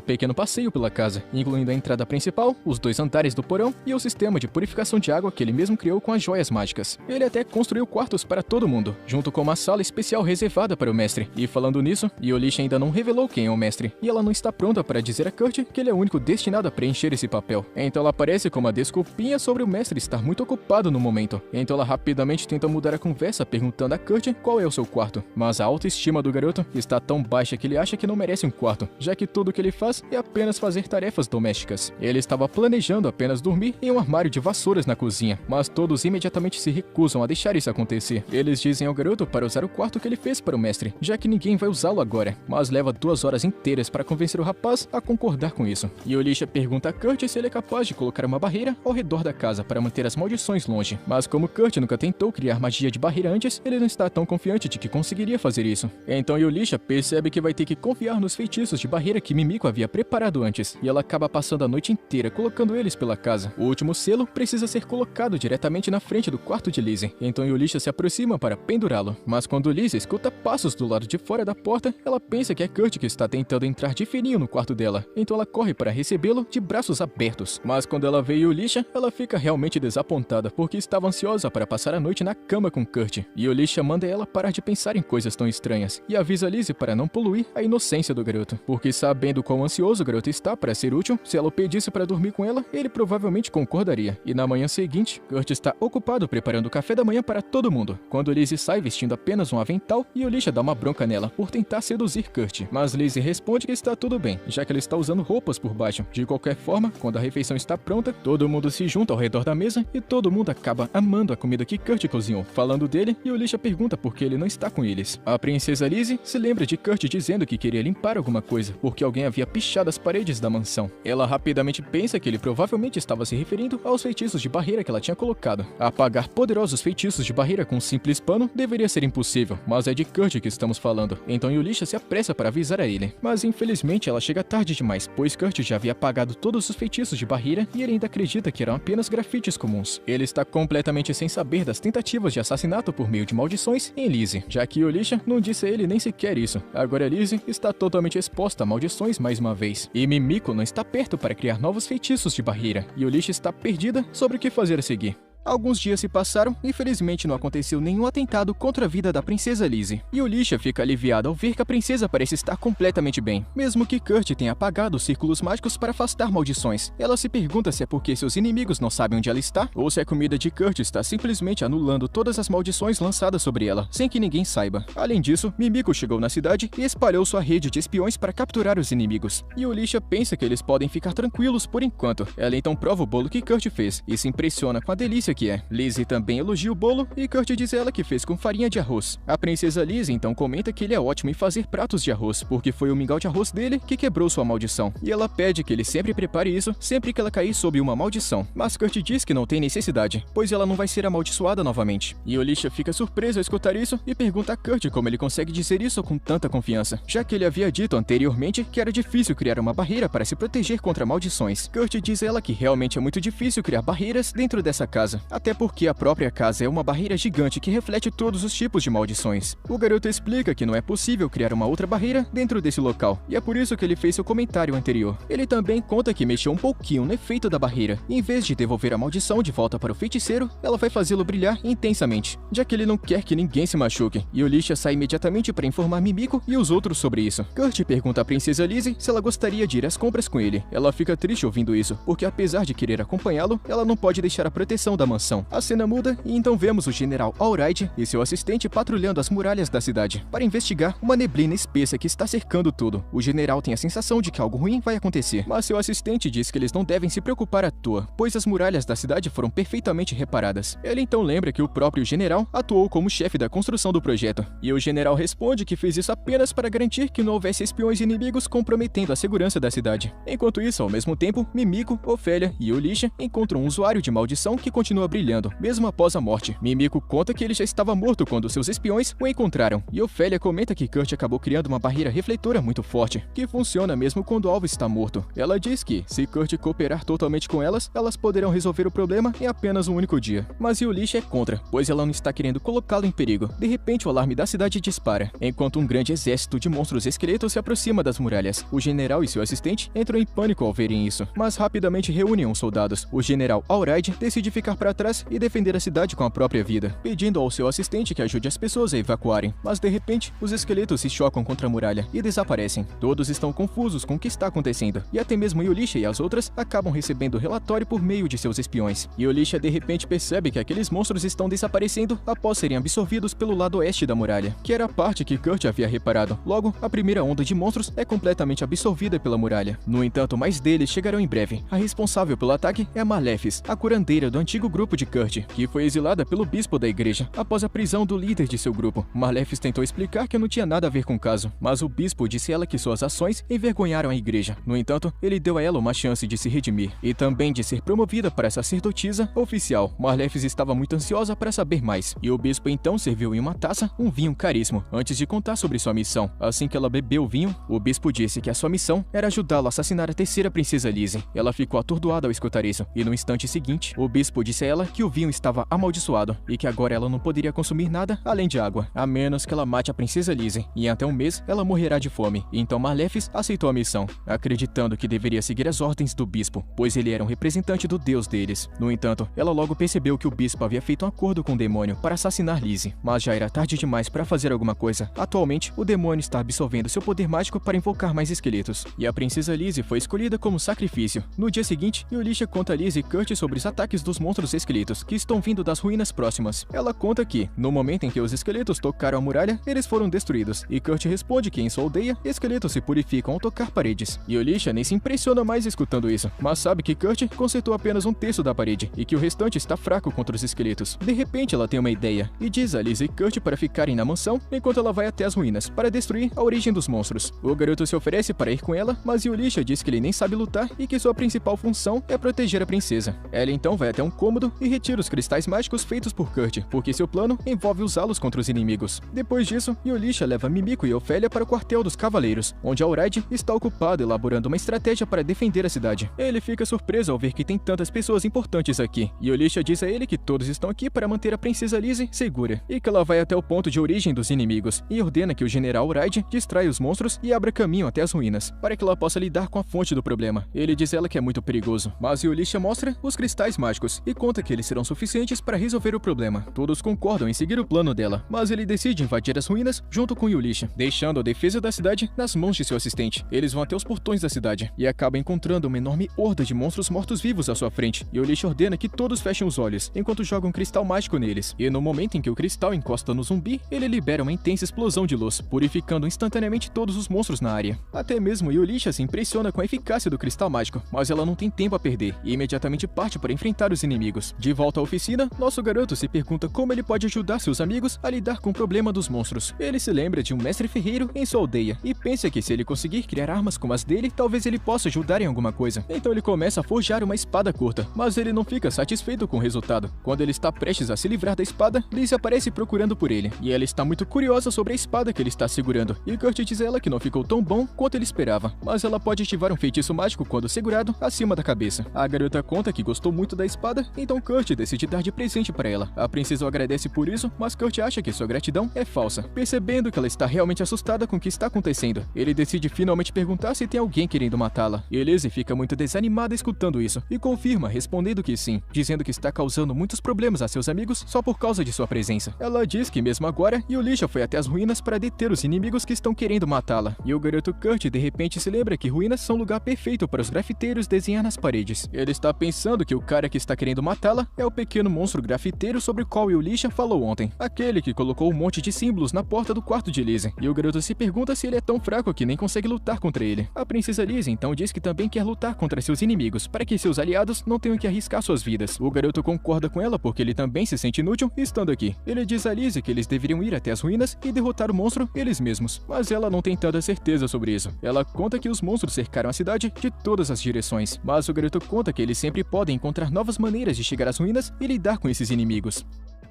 pequeno passeio pela casa, incluindo a entrada principal, os 2 andares do porão e o sistema de purificação de água que ele mesmo criou com as joias mágicas. Ele até construiu quartos para todo mundo, junto com uma sala especial reservada para o mestre. E falando nisso, Yolisha ainda não revelou quem é o mestre, e ela não está pronta para dizer a Kurt que ele é o único destinado a preencher esse papel. Então ela aparece com uma desculpinha sobre o mestre estar muito ocupado no momento. Então ela rapidamente tenta mudar a conversa perguntando a Kurt qual é o seu quarto. Mas a autoestima do garoto está tão baixa que ele acha que não merece um quarto, já que tudo o que ele faz é apenas fazer tarefas domésticas. Ele estava planejando apenas dormir em um armário de vassouras na cozinha, mas todos imediatamente se recusam a deixar isso acontecer. Eles dizem ao garoto para usar o quarto que ele fez para o mestre, já que ninguém vai usá-lo agora, mas leva 2 horas inteiras para convencer o rapaz a concordar com isso. E Yolisha pergunta a Kurt se ele é capaz de colocar uma barreira ao redor da casa para manter as maldições longe, mas como Kurt nunca tentou criar magia de barreira antes, ele não está tão confiante de que conseguiria fazer isso. Então Yolisha percebe que vai ter que confiar nos feitiços de barreira que Mimiko havia preparado antes, e ela acaba passando a noite inteira colocando eles pela casa. O último selo precisa ser colocado diretamente na frente do quarto de Lizzie, então Yolisha se aproxima para pendurá-lo, mas quando Lizzie escuta passos do lado de fora da porta, ela pensa que é Kurt que está tentando entrar de fininho no quarto dela, então ela corre para recebê-lo de braços abertos. Mas quando ela vê Yolisha, ela fica realmente desapontada, porque estava ansiosa para passar a noite na cama com Kurt. E Yolisha manda ela parar de pensar em coisas tão estranhas, e avisa Lizzie para não poluir a inocência do garoto, porque sabendo quão ansioso o garoto está para ser útil, se ela o pedisse para dormir com ela, ele provavelmente concordaria. E na manhã seguinte, Kurt está ocupado preparando o café da manhã para todo mundo, quando Lizzie sai vestindo apenas um avental e Yolisha dá uma bronca nela por tentar seduzir Kurt. Mas Lizzie responde que está tudo bem, já que ela está usando roupas por baixo. De qualquer forma, quando a refeição está pronta, todo mundo se junta ao redor da mesa e todo mundo acaba amando a comida que Kurt cozinhou. Falando dele, Yolisha pergunta por que ele não está com eles. A princesa Lizzie se lembra de Kurt dizendo que queria limpar alguma coisa, porque alguém havia pichado as paredes da mansão. Ela rapidamente pensa que ele provavelmente estava se referindo aos feitiços de barreira que ela tinha colocado. Apagar poderosos feitiços de barreira com um simples pano deveria ser impossível, mas é de Kurt que estamos falando. Então Yolisha se apressa para avisar a ele. Mas infelizmente ela chega tarde demais, pois Kurt já havia apagado todos os feitiços de barreira e ele ainda acredita que eram apenas grafites comuns. Ele está completamente sem saber das tentativas de assassinato por meio de maldições em Lizzie, já que Yolisha não disse a ele nem sequer isso. Agora Lizzie está totalmente exposta a maldições mais uma vez, e Mimiko não está perto para criar novos feitiços de barreira, e Yolisha está perdida sobre o que fazer a seguir. Alguns dias se passaram e felizmente não aconteceu nenhum atentado contra a vida da princesa Lizzie. E Yolisha fica aliviada ao ver que a princesa parece estar completamente bem, mesmo que Kurt tenha apagado os círculos mágicos para afastar maldições. Ela se pergunta se é porque seus inimigos não sabem onde ela está, ou se a comida de Kurt está simplesmente anulando todas as maldições lançadas sobre ela, sem que ninguém saiba. Além disso, Mimiko chegou na cidade e espalhou sua rede de espiões para capturar os inimigos. E Yolisha pensa que eles podem ficar tranquilos por enquanto. Ela então prova o bolo que Kurt fez e se impressiona com a delícia que é. Lizzie também elogia o bolo e Kurt diz a ela que fez com farinha de arroz. A princesa Lizzie então comenta que ele é ótimo em fazer pratos de arroz, porque foi o mingau de arroz dele que quebrou sua maldição. E ela pede que ele sempre prepare isso sempre que ela cair sob uma maldição. Mas Kurt diz que não tem necessidade, pois ela não vai ser amaldiçoada novamente. E Yolisha fica surpresa ao escutar isso e pergunta a Kurt como ele consegue dizer isso com tanta confiança, já que ele havia dito anteriormente que era difícil criar uma barreira para se proteger contra maldições. Kurt diz a ela que realmente é muito difícil criar barreiras dentro dessa casa, até porque a própria casa é uma barreira gigante que reflete todos os tipos de maldições. O garoto explica que não é possível criar uma outra barreira dentro desse local, e é por isso que ele fez seu comentário anterior. Ele também conta que mexeu um pouquinho no efeito da barreira, e em vez de devolver a maldição de volta para o feiticeiro, ela vai fazê-lo brilhar intensamente, já que ele não quer que ninguém se machuque. E Yolisha sai imediatamente para informar Mimiko e os outros sobre isso. Kurt pergunta à princesa Lizzie se ela gostaria de ir às compras com ele. Ela fica triste ouvindo isso, porque apesar de querer acompanhá-lo, ela não pode deixar a proteção da mansão. A cena muda e então vemos o general Alraide e seu assistente patrulhando as muralhas da cidade para investigar uma neblina espessa que está cercando tudo. O general tem a sensação de que algo ruim vai acontecer, mas seu assistente diz que eles não devem se preocupar à toa, pois as muralhas da cidade foram perfeitamente reparadas. Ele então lembra que o próprio general atuou como chefe da construção do projeto, e o general responde que fez isso apenas para garantir que não houvesse espiões inimigos comprometendo a segurança da cidade. Enquanto isso, ao mesmo tempo, Mimico, Ofélia e Ulisha encontram um usuário de maldição que continua brilhando, mesmo após a morte. Mimico conta que ele já estava morto quando seus espiões o encontraram, e Ofélia comenta que Kurt acabou criando uma barreira refletora muito forte, que funciona mesmo quando o alvo está morto. Ela diz que, se Kurt cooperar totalmente com elas poderão resolver o problema em apenas um único dia. Mas Ulisha é contra, pois ela não está querendo colocá-lo em perigo. De repente, o alarme da cidade dispara, enquanto um grande exército de monstros esqueletos se aproxima das muralhas. O general e seu assistente entram em pânico ao verem isso, mas rapidamente reúnem os soldados. O general Alraide decide ficar para trás e defender a cidade com a própria vida, pedindo ao seu assistente que ajude as pessoas a evacuarem. Mas de repente, os esqueletos se chocam contra a muralha e desaparecem. Todos estão confusos com o que está acontecendo, e até mesmo Ulisha e as outras acabam recebendo relatório por meio de seus espiões. E Ulisha de repente percebe que aqueles monstros estão desaparecendo após serem absorvidos pelo lado oeste da muralha, que era a parte que Kurt havia reparado. Logo, a primeira onda de monstros é completamente absorvida pela muralha. No entanto, mais deles chegarão em breve. A responsável pelo ataque é a Malefice, a curandeira do antigo grupo de Kurt, que foi exilada pelo bispo da igreja após a prisão do líder de seu grupo. Malefice tentou explicar que não tinha nada a ver com o caso, mas o bispo disse a ela que suas ações envergonharam a igreja. No entanto, ele deu a ela uma chance de se redimir e também de ser promovida para sacerdotisa oficial. Malefice estava muito ansiosa para saber mais, e o bispo então serviu em uma taça um vinho caríssimo, antes de contar sobre sua missão. Assim que ela bebeu o vinho, o bispo disse que a sua missão era ajudá-lo a assassinar a terceira princesa Lizzie. Ela ficou atordoada ao escutar isso, e no instante seguinte, o bispo disse a ela que o vinho estava amaldiçoado, e que agora ela não poderia consumir nada além de água, a menos que ela mate a princesa Lizzie, e em até um mês ela morrerá de fome. Então Malefice aceitou a missão, acreditando que deveria seguir as ordens do bispo, pois ele era um representante do deus deles. No entanto, ela logo percebeu que o bispo havia feito um acordo com o demônio para assassinar Lizzie, mas já era tarde demais para fazer alguma coisa. Atualmente, o demônio está absorvendo seu poder mágico para invocar mais esqueletos, e a princesa Lizzie foi escolhida como sacrifício. No dia seguinte, Ulisha conta a Lizzie e Kurt sobre os ataques dos monstros esqueletos que estão vindo das ruínas próximas. Ela conta que, no momento em que os esqueletos tocaram a muralha, eles foram destruídos, e Kurt responde que em sua aldeia, esqueletos se purificam ao tocar paredes. E Ulisha nem se impressiona mais escutando isso, mas sabe que Kurt consertou apenas um terço da parede, e que o restante está fraco contra os esqueletos. De repente, ela tem uma ideia, e diz a Lizzie e Kurt para ficarem na mansão, enquanto ela vai até as ruínas, para destruir a origem dos monstros. O garoto se oferece para ir com ela, mas Ulisha diz que ele nem sabe lutar e que sua principal função é proteger a princesa. Ela então vai até um cômodo e retira os cristais mágicos feitos por Kurt, porque seu plano envolve usá-los contra os inimigos. Depois disso, Ulisha leva Mimico e Ofélia para o quartel dos cavaleiros, onde Alraide está ocupado elaborando uma estratégia para defender a cidade. Ele fica surpreso ao ver que tem tantas pessoas importantes aqui, e Ulisha diz a ele que todos estão aqui para manter a princesa Lizzie segura, e que ela vai até o ponto de origem dos inimigos, e ordena que o general Alraide distraia os monstros e abra caminho até as ruínas, para que ela possa lidar com a fonte do problema. Ele diz a ela que é muito perigoso, mas Ulisha mostra os cristais mágicos e conta que eles serão suficientes para resolver o problema. Todos concordam em seguir o plano dela, mas ele decide invadir as ruínas junto com Ulisha, deixando a defesa da cidade nas mãos de seu assistente. Eles vão até os portões da cidade e acabam encontrando uma enorme horda de monstros mortos-vivos à sua frente, e Ulisha ordena que todos fechem os olhos, enquanto joga um cristal mágico neles. E no momento em que o cristal encosta no zumbi, ele libera uma intensa explosão de luz, purificando instantaneamente todos os monstros na área. Até mesmo Ulisha se impressiona com a eficácia do cristal mágico, mas ela não tem tempo a perder, e imediatamente parte para enfrentar os inimigos. De volta à oficina, nosso garoto se pergunta como ele pode ajudar seus amigos a lidar com o problema dos monstros. Ele se lembra de um mestre ferreiro em sua aldeia, e pensa que se ele conseguir criar armas como as dele, talvez ele possa ajudar em alguma coisa. Então ele começa a forjar uma espada curta, mas ele não fica satisfeito com o resultado. Quando ele está prestes a se livrar da espada, Lizzie aparece procurando por ele, e ela está muito curiosa sobre a espada que ele está segurando, e Kurt diz a ela que não ficou tão bom quanto ele esperava, mas ela pode ativar um feitiço mágico quando segurado acima da cabeça. A garota conta que gostou muito da espada, então Kurt decide dar de presente para ela. A princesa o agradece por isso, mas Kurt acha que sua gratidão é falsa. Percebendo que ela está realmente assustada com o que está acontecendo, ele decide finalmente perguntar se tem alguém querendo matá-la. E Lizzie fica muito desanimada escutando isso, e confirma respondendo que sim, dizendo que está causando muitos problemas a seus amigos só por causa de sua presença. Ela diz que mesmo agora, Ulisha foi até as ruínas para deter os inimigos que estão querendo matá-la. E o garoto Kurt de repente se lembra que ruínas são um lugar perfeito para os grafiteiros desenhar nas paredes. Ele está pensando que o cara que está querendo matá-la matá-la é o pequeno monstro grafiteiro sobre o qual Yulisha falou ontem, aquele que colocou um monte de símbolos na porta do quarto de Lizzie, e o garoto se pergunta se ele é tão fraco que nem consegue lutar contra ele. A princesa Lizzie então diz que também quer lutar contra seus inimigos, para que seus aliados não tenham que arriscar suas vidas. O garoto concorda com ela porque ele também se sente inútil estando aqui. Ele diz a Lizzie que eles deveriam ir até as ruínas e derrotar o monstro eles mesmos, mas ela não tem tanta certeza sobre isso. Ela conta que os monstros cercaram a cidade de todas as direções, mas o garoto conta que eles sempre podem encontrar novas maneiras de chegar às ruínas e lidar com esses inimigos.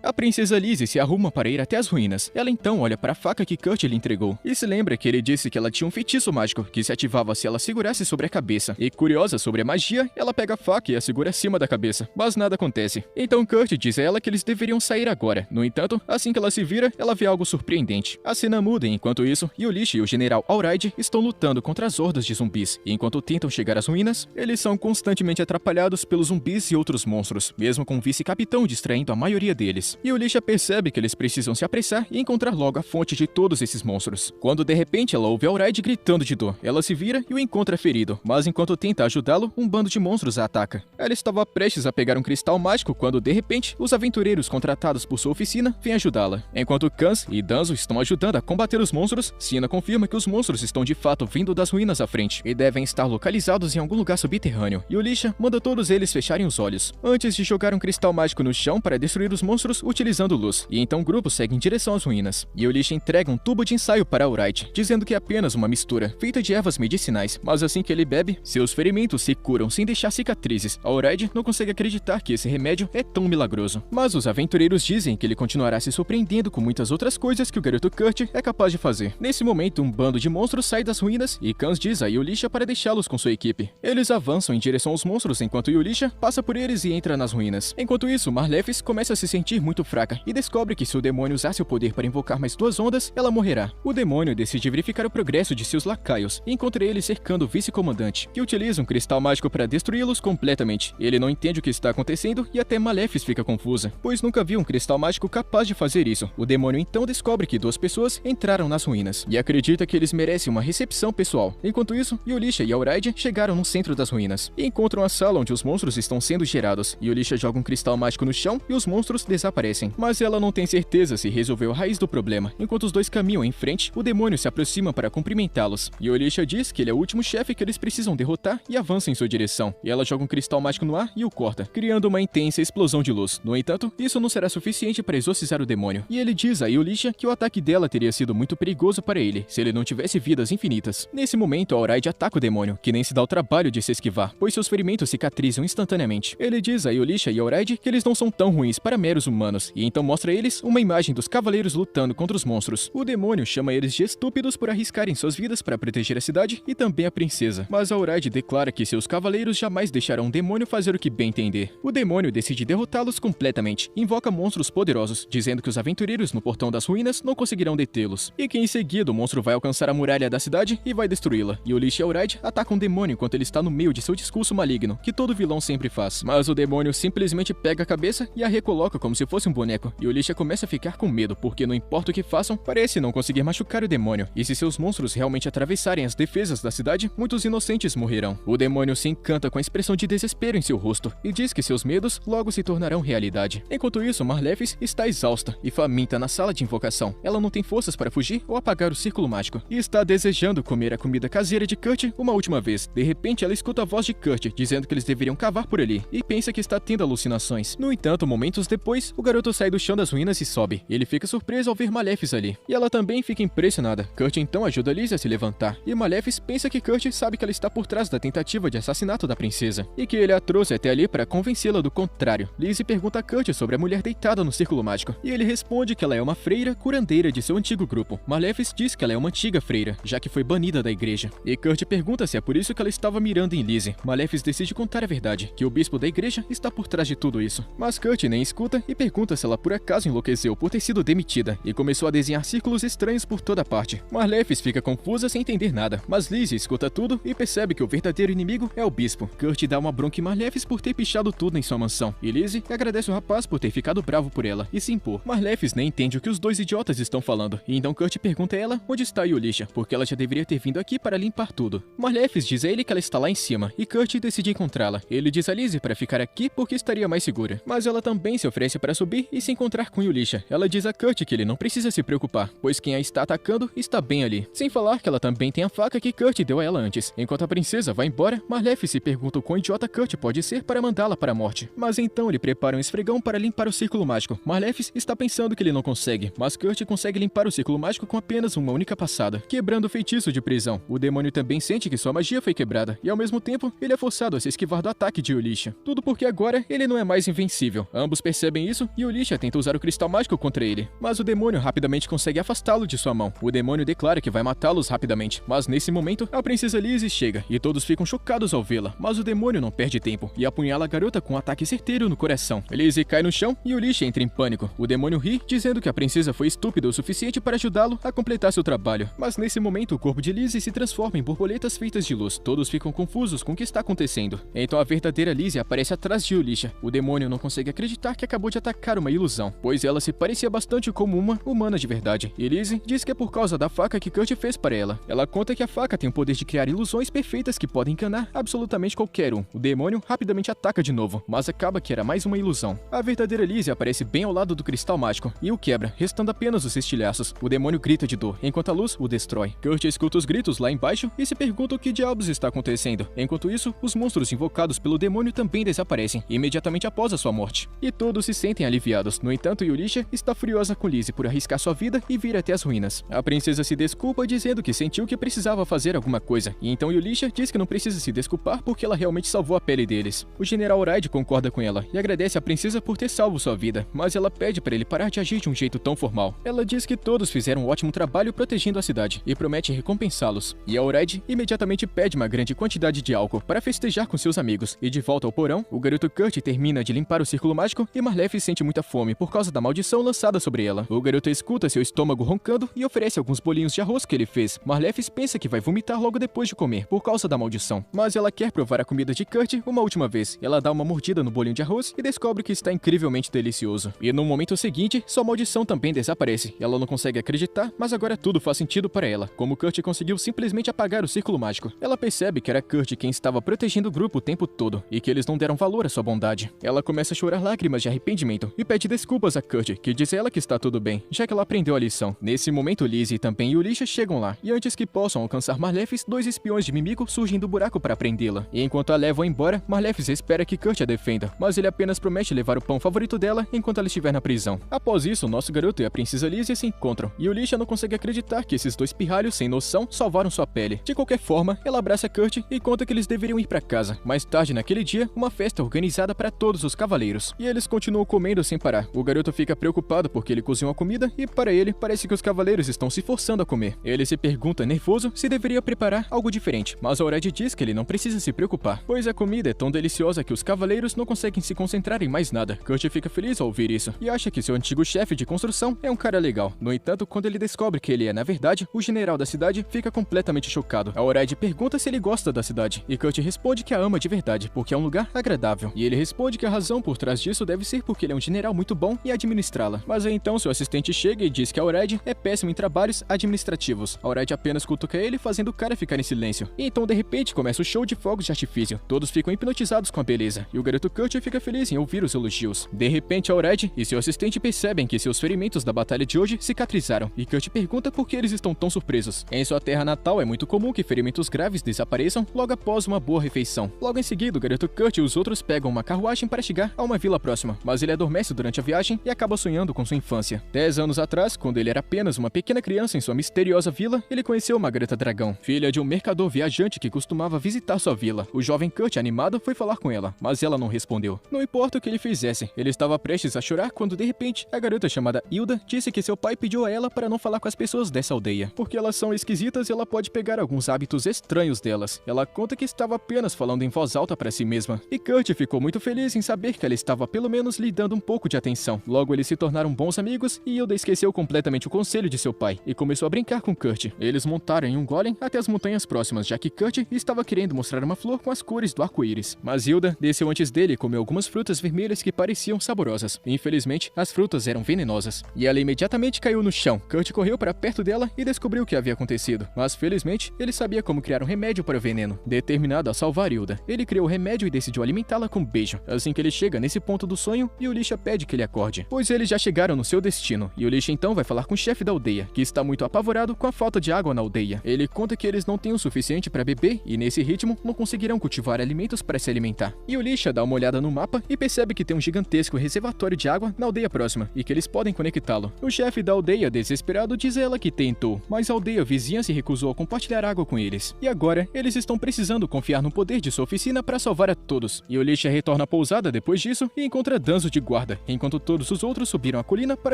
A princesa Lizzie se arruma para ir até as ruínas. Ela então olha para a faca que Kurt lhe entregou e se lembra que ele disse que ela tinha um feitiço mágico que se ativava se ela segurasse sobre a cabeça. E curiosa sobre a magia, ela pega a faca e a segura acima da cabeça, mas nada acontece. Então Kurt diz a ela que eles deveriam sair agora. No entanto, assim que ela se vira, ela vê algo surpreendente. A cena muda e enquanto isso, Yulisha e o general Alraide estão lutando contra as hordas de zumbis. E enquanto tentam chegar às ruínas, eles são constantemente atrapalhados pelos zumbis e outros monstros, mesmo com o vice-capitão distraindo a maioria deles. E Yulisha percebe que eles precisam se apressar e encontrar logo a fonte de todos esses monstros. Quando de repente ela ouve Alraide gritando de dor, ela se vira e o encontra ferido, mas enquanto tenta ajudá-lo, um bando de monstros a ataca. Ela estava prestes a pegar um cristal mágico quando de repente os aventureiros contratados por sua oficina vêm ajudá-la. Enquanto Kans e Danzo estão ajudando a combater os monstros, Sina confirma que os monstros estão de fato vindo das ruínas à frente e devem estar localizados em algum lugar subterrâneo. Yulisha manda todos eles fecharem os olhos, antes de jogar um cristal mágico no chão para destruir os monstros utilizando luz, e então o grupo segue em direção às ruínas. Yulisha entrega um tubo de ensaio para Alraide, dizendo que é apenas uma mistura, feita de ervas medicinais, mas assim que ele bebe, seus ferimentos se curam sem deixar cicatrizes. Alraide não consegue acreditar que esse remédio é tão milagroso. Mas os aventureiros dizem que ele continuará se surpreendendo com muitas outras coisas que o garoto Kurt é capaz de fazer. Nesse momento, um bando de monstros sai das ruínas e Kans diz a Yulisha para deixá-los com sua equipe. Eles avançam em direção aos monstros enquanto Yulisha passa por eles e entra nas ruínas. Enquanto isso, Marlefis começa a se sentir muito fraca e descobre que se o demônio usasse o poder para invocar mais 2 ondas, ela morrerá. O demônio decide verificar o progresso de seus lacaios e encontra ele cercando o vice-comandante, que utiliza um cristal mágico para destruí-los completamente. Ele não entende o que está acontecendo e até Maleficus fica confusa, pois nunca viu um cristal mágico capaz de fazer isso. O demônio então descobre que 2 pessoas entraram nas ruínas e acredita que eles merecem uma recepção pessoal. Enquanto isso, Yulisha e Alraide chegaram no centro das ruínas e encontram a sala onde os monstros estão sendo gerados. Yulisha joga um cristal mágico no chão e os monstros desaparecem, mas ela não tem certeza se resolveu a raiz do problema. Enquanto os dois caminham em frente, o demônio se aproxima para cumprimentá-los. Yulisha diz que ele é o último chefe que eles precisam derrotar e avança em sua direção. E ela joga um cristal mágico no ar e o corta, criando uma intensa explosão de luz. No entanto, isso não será suficiente para exorcizar o demônio. E ele diz a Yulisha que o ataque dela teria sido muito perigoso para ele, se ele não tivesse vidas infinitas. Nesse momento, Alraide ataca o demônio, que nem se dá o trabalho de se esquivar, pois seus ferimentos cicatrizam instantaneamente. Ele diz a Yulisha e Alraide que eles não são tão ruins para meros humanos, e então mostra a eles uma imagem dos cavaleiros lutando contra os monstros. O demônio chama eles de estúpidos por arriscarem suas vidas para proteger a cidade e também a princesa, mas Alraide declara que seus cavaleiros jamais deixarão o demônio fazer o que bem entender. O demônio decide derrotá-los completamente, invoca monstros poderosos, dizendo que os aventureiros no portão das ruínas não conseguirão detê-los, e que em seguida o monstro vai alcançar a muralha da cidade e vai destruí-la. Yulisha e Alraide atacam o demônio enquanto ele está no meio de seu discurso maligno, que todo vilão sempre faz. Mas o demônio simplesmente pega a cabeça e a recoloca como se fosse um boneco. Yulisha começa a ficar com medo, porque não importa o que façam, parece não conseguir machucar o demônio. E se seus monstros realmente atravessarem as defesas da cidade, muitos inocentes morrerão. O demônio se encanta com a expressão de desespero em seu rosto e diz que seus medos logo se tornarão realidade. Enquanto isso, Marlefis está exausta e faminta na sala de invocação. Ela não tem forças para fugir ou apagar o círculo mágico e está desejando comer a comida caseira de Kurt uma última vez. De repente, ela escuta a voz de Kurt dizendo que eles deveriam cavar por ali e pensa que está tendo alucinações. No entanto, momentos depois, o garoto sai do chão das ruínas e sobe. Ele fica surpreso ao ver Maleficus ali, e ela também fica impressionada. Kurt então ajuda Liz a se levantar, e Maleficus pensa que Kurt sabe que ela está por trás da tentativa de assassinato da princesa, e que ele a trouxe até ali para convencê-la do contrário. Liz pergunta a Kurt sobre a mulher deitada no círculo mágico, e ele responde que ela é uma freira curandeira de seu antigo grupo. Maleficus diz que ela é uma antiga freira, já que foi banida da igreja, e Kurt pergunta se é por isso que ela estava mirando em Liz. Maleficus decide contar a verdade, que o bispo da igreja está por trás de tudo isso, mas Kurt nem escuta e pergunta pergunta se ela por acaso enlouqueceu por ter sido demitida e começou a desenhar círculos estranhos por toda parte. Marlefis fica confusa sem entender nada, mas Lizzie escuta tudo e percebe que o verdadeiro inimigo é o bispo. Kurt dá uma bronca em Marlefis por ter pichado tudo em sua mansão, e Lizzie agradece o rapaz por ter ficado bravo por ela e se impor. Marlefis nem entende o que os dois idiotas estão falando, e então Kurt pergunta a ela onde está Yulisha, porque ela já deveria ter vindo aqui para limpar tudo. Marlefis diz a ele que ela está lá em cima, e Kurt decide encontrá-la. Ele diz a Lizzie para ficar aqui porque estaria mais segura, mas ela também se oferece para subir e se encontrar com Yulisha. Ela diz a Kurt que ele não precisa se preocupar, pois quem a está atacando está bem ali. Sem falar que ela também tem a faca que Kurt deu a ela antes. Enquanto a princesa vai embora, Marlefis se pergunta o quão idiota Kurt pode ser para mandá-la para a morte. Mas então ele prepara um esfregão para limpar o círculo mágico. Marlefis está pensando que ele não consegue, mas Kurt consegue limpar o círculo mágico com apenas uma única passada, quebrando o feitiço de prisão. O demônio também sente que sua magia foi quebrada, e ao mesmo tempo, ele é forçado a se esquivar do ataque de Yulisha. Tudo porque agora ele não é mais invencível. Ambos percebem isso e Yulisha tenta usar o cristal mágico contra ele, mas o demônio rapidamente consegue afastá-lo de sua mão. O demônio declara que vai matá-los rapidamente, mas nesse momento, a princesa Lizzie chega e todos ficam chocados ao vê-la, mas o demônio não perde tempo e apunhala a garota com um ataque certeiro no coração. Lizzie cai no chão e Yulisha entra em pânico. O demônio ri, dizendo que a princesa foi estúpida o suficiente para ajudá-lo a completar seu trabalho, mas nesse momento o corpo de Lizzie se transforma em borboletas feitas de luz. Todos ficam confusos com o que está acontecendo. Então a verdadeira Lizzie aparece atrás de Yulisha. O demônio não consegue acreditar que acabou de atacar uma ilusão, pois ela se parecia bastante como uma humana de verdade. E Lizzie diz que é por causa da faca que Kurt fez para ela. Ela conta que a faca tem o poder de criar ilusões perfeitas que podem enganar absolutamente qualquer um. O demônio rapidamente ataca de novo, mas acaba que era mais uma ilusão. A verdadeira Lizzie aparece bem ao lado do cristal mágico e o quebra, restando apenas os estilhaços. O demônio grita de dor, enquanto a luz o destrói. Kurt escuta os gritos lá embaixo e se pergunta o que diabos está acontecendo. Enquanto isso, os monstros invocados pelo demônio também desaparecem, imediatamente após a sua morte. E todos se sentem aliviados. No entanto, Yulisha está furiosa com Lizzie por arriscar sua vida e vir até as ruínas. A princesa se desculpa dizendo que sentiu que precisava fazer alguma coisa, e então Yulisha diz que não precisa se desculpar porque ela realmente salvou a pele deles. O general Raid concorda com ela e agradece a princesa por ter salvo sua vida, mas ela pede para ele parar de agir de um jeito tão formal. Ela diz que todos fizeram um ótimo trabalho protegendo a cidade e promete recompensá-los. E a Raid imediatamente pede uma grande quantidade de álcool para festejar com seus amigos. E de volta ao porão, o garoto Kurt termina de limpar o círculo mágico e Marlefis sente muita fome por causa da maldição lançada sobre ela. O garoto escuta seu estômago roncando e oferece alguns bolinhos de arroz que ele fez. Marlefis pensa que vai vomitar logo depois de comer por causa da maldição, mas ela quer provar a comida de Kurt uma última vez. Ela dá uma mordida no bolinho de arroz e descobre que está incrivelmente delicioso. E no momento seguinte, sua maldição também desaparece. Ela não consegue acreditar, mas agora tudo faz sentido para ela, como Kurt conseguiu simplesmente apagar o círculo mágico. Ela percebe que era Kurt quem estava protegendo o grupo o tempo todo e que eles não deram valor à sua bondade. Ela começa a chorar lágrimas de arrependimento e pede desculpas a Kurt, que diz a ela que está tudo bem, já que ela aprendeu a lição. Nesse momento, Lizzie e também Yulisha chegam lá, e antes que possam alcançar Marlefis, dois espiões de Mimico surgem do buraco para prendê-la. E enquanto a levam embora, Marlefis espera que Kurt a defenda, mas ele apenas promete levar o pão favorito dela enquanto ela estiver na prisão. Após isso, nosso garoto e a princesa Lizzie se encontram, e Yulisha não consegue acreditar que esses dois pirralhos sem noção salvaram sua pele. De qualquer forma, ela abraça Kurt e conta que eles deveriam ir para casa. Mais tarde naquele dia, uma festa é organizada para todos os cavaleiros, e eles continuam comendo sem parar. O garoto fica preocupado porque ele cozinhou a comida e, para ele, parece que os cavaleiros estão se forçando a comer. Ele se pergunta, nervoso, se deveria preparar algo diferente, mas Aured diz que ele não precisa se preocupar, pois a comida é tão deliciosa que os cavaleiros não conseguem se concentrar em mais nada. Kurt fica feliz ao ouvir isso e acha que seu antigo chefe de construção é um cara legal. No entanto, quando ele descobre que ele é, na verdade, o general da cidade, fica completamente chocado. Aured pergunta se ele gosta da cidade, e Kurt responde que a ama de verdade, porque é um lugar agradável. E ele responde que a razão por trás disso deve ser porque ele é um general muito bom em administrá-la. Mas aí então seu assistente chega e diz que Aured é péssimo em trabalhos administrativos. Aured apenas cutuca ele, fazendo o cara ficar em silêncio. E então de repente começa o show de fogos de artifício. Todos ficam hipnotizados com a beleza, e o garoto Kurt fica feliz em ouvir os elogios. De repente Aured e seu assistente percebem que seus ferimentos da batalha de hoje cicatrizaram, e Kurt pergunta por que eles estão tão surpresos. Em sua terra natal é muito comum que ferimentos graves desapareçam logo após uma boa refeição. Logo em seguida, o garoto Kurt e os outros pegam uma carruagem para chegar a uma vila próxima, mas ele adormece durante a viagem e acaba sonhando com sua infância. 10 anos atrás, quando ele era apenas uma pequena criança em sua misteriosa vila, ele conheceu uma garota dragão, filha de um mercador viajante que costumava visitar sua vila. O jovem Kurt, animado, foi falar com ela, mas ela não respondeu. Não importa o que ele fizesse, ele estava prestes a chorar quando, de repente, a garota chamada Hilda disse que seu pai pediu a ela para não falar com as pessoas dessa aldeia, porque elas são esquisitas e ela pode pegar alguns hábitos estranhos delas. Ela conta que estava apenas falando em voz alta para si mesma, e Kurt ficou muito feliz em saber que ela estava pelo menos lhe dando um pouco de atenção. Logo eles se tornaram bons amigos e Hilda esqueceu completamente o conselho de seu pai e começou a brincar com Kurt. Eles montaram em um golem até as montanhas próximas, já que Kurt estava querendo mostrar uma flor com as cores do arco-íris. Mas Hilda desceu antes dele e comeu algumas frutas vermelhas que pareciam saborosas. Infelizmente, as frutas eram venenosas. E ela imediatamente caiu no chão. Kurt correu para perto dela e descobriu o que havia acontecido. Mas felizmente, ele sabia como criar um remédio para o veneno. Determinado a salvar Hilda, ele criou o remédio e decidiu alimentá-la com um beijo. Assim que ele chega nesse ponto do sonho, Yulisha pede que ele acorde, pois eles já chegaram no seu destino. Yulisha então vai falar com o chefe da aldeia, que está muito apavorado com a falta de água na aldeia. Ele conta que eles não têm o suficiente para beber e nesse ritmo não conseguirão cultivar alimentos para se alimentar. Yulisha dá uma olhada no mapa e percebe que tem um gigantesco reservatório de água na aldeia próxima e que eles podem conectá-lo. O chefe da aldeia, desesperado, diz a ela que tentou, mas a aldeia vizinha se recusou a compartilhar água com eles. E agora, eles estão precisando confiar no poder de sua oficina para salvar a todos. Yulisha retorna à pousada depois disso e encontra Danzo de guarda, enquanto todos os outros subiram a colina para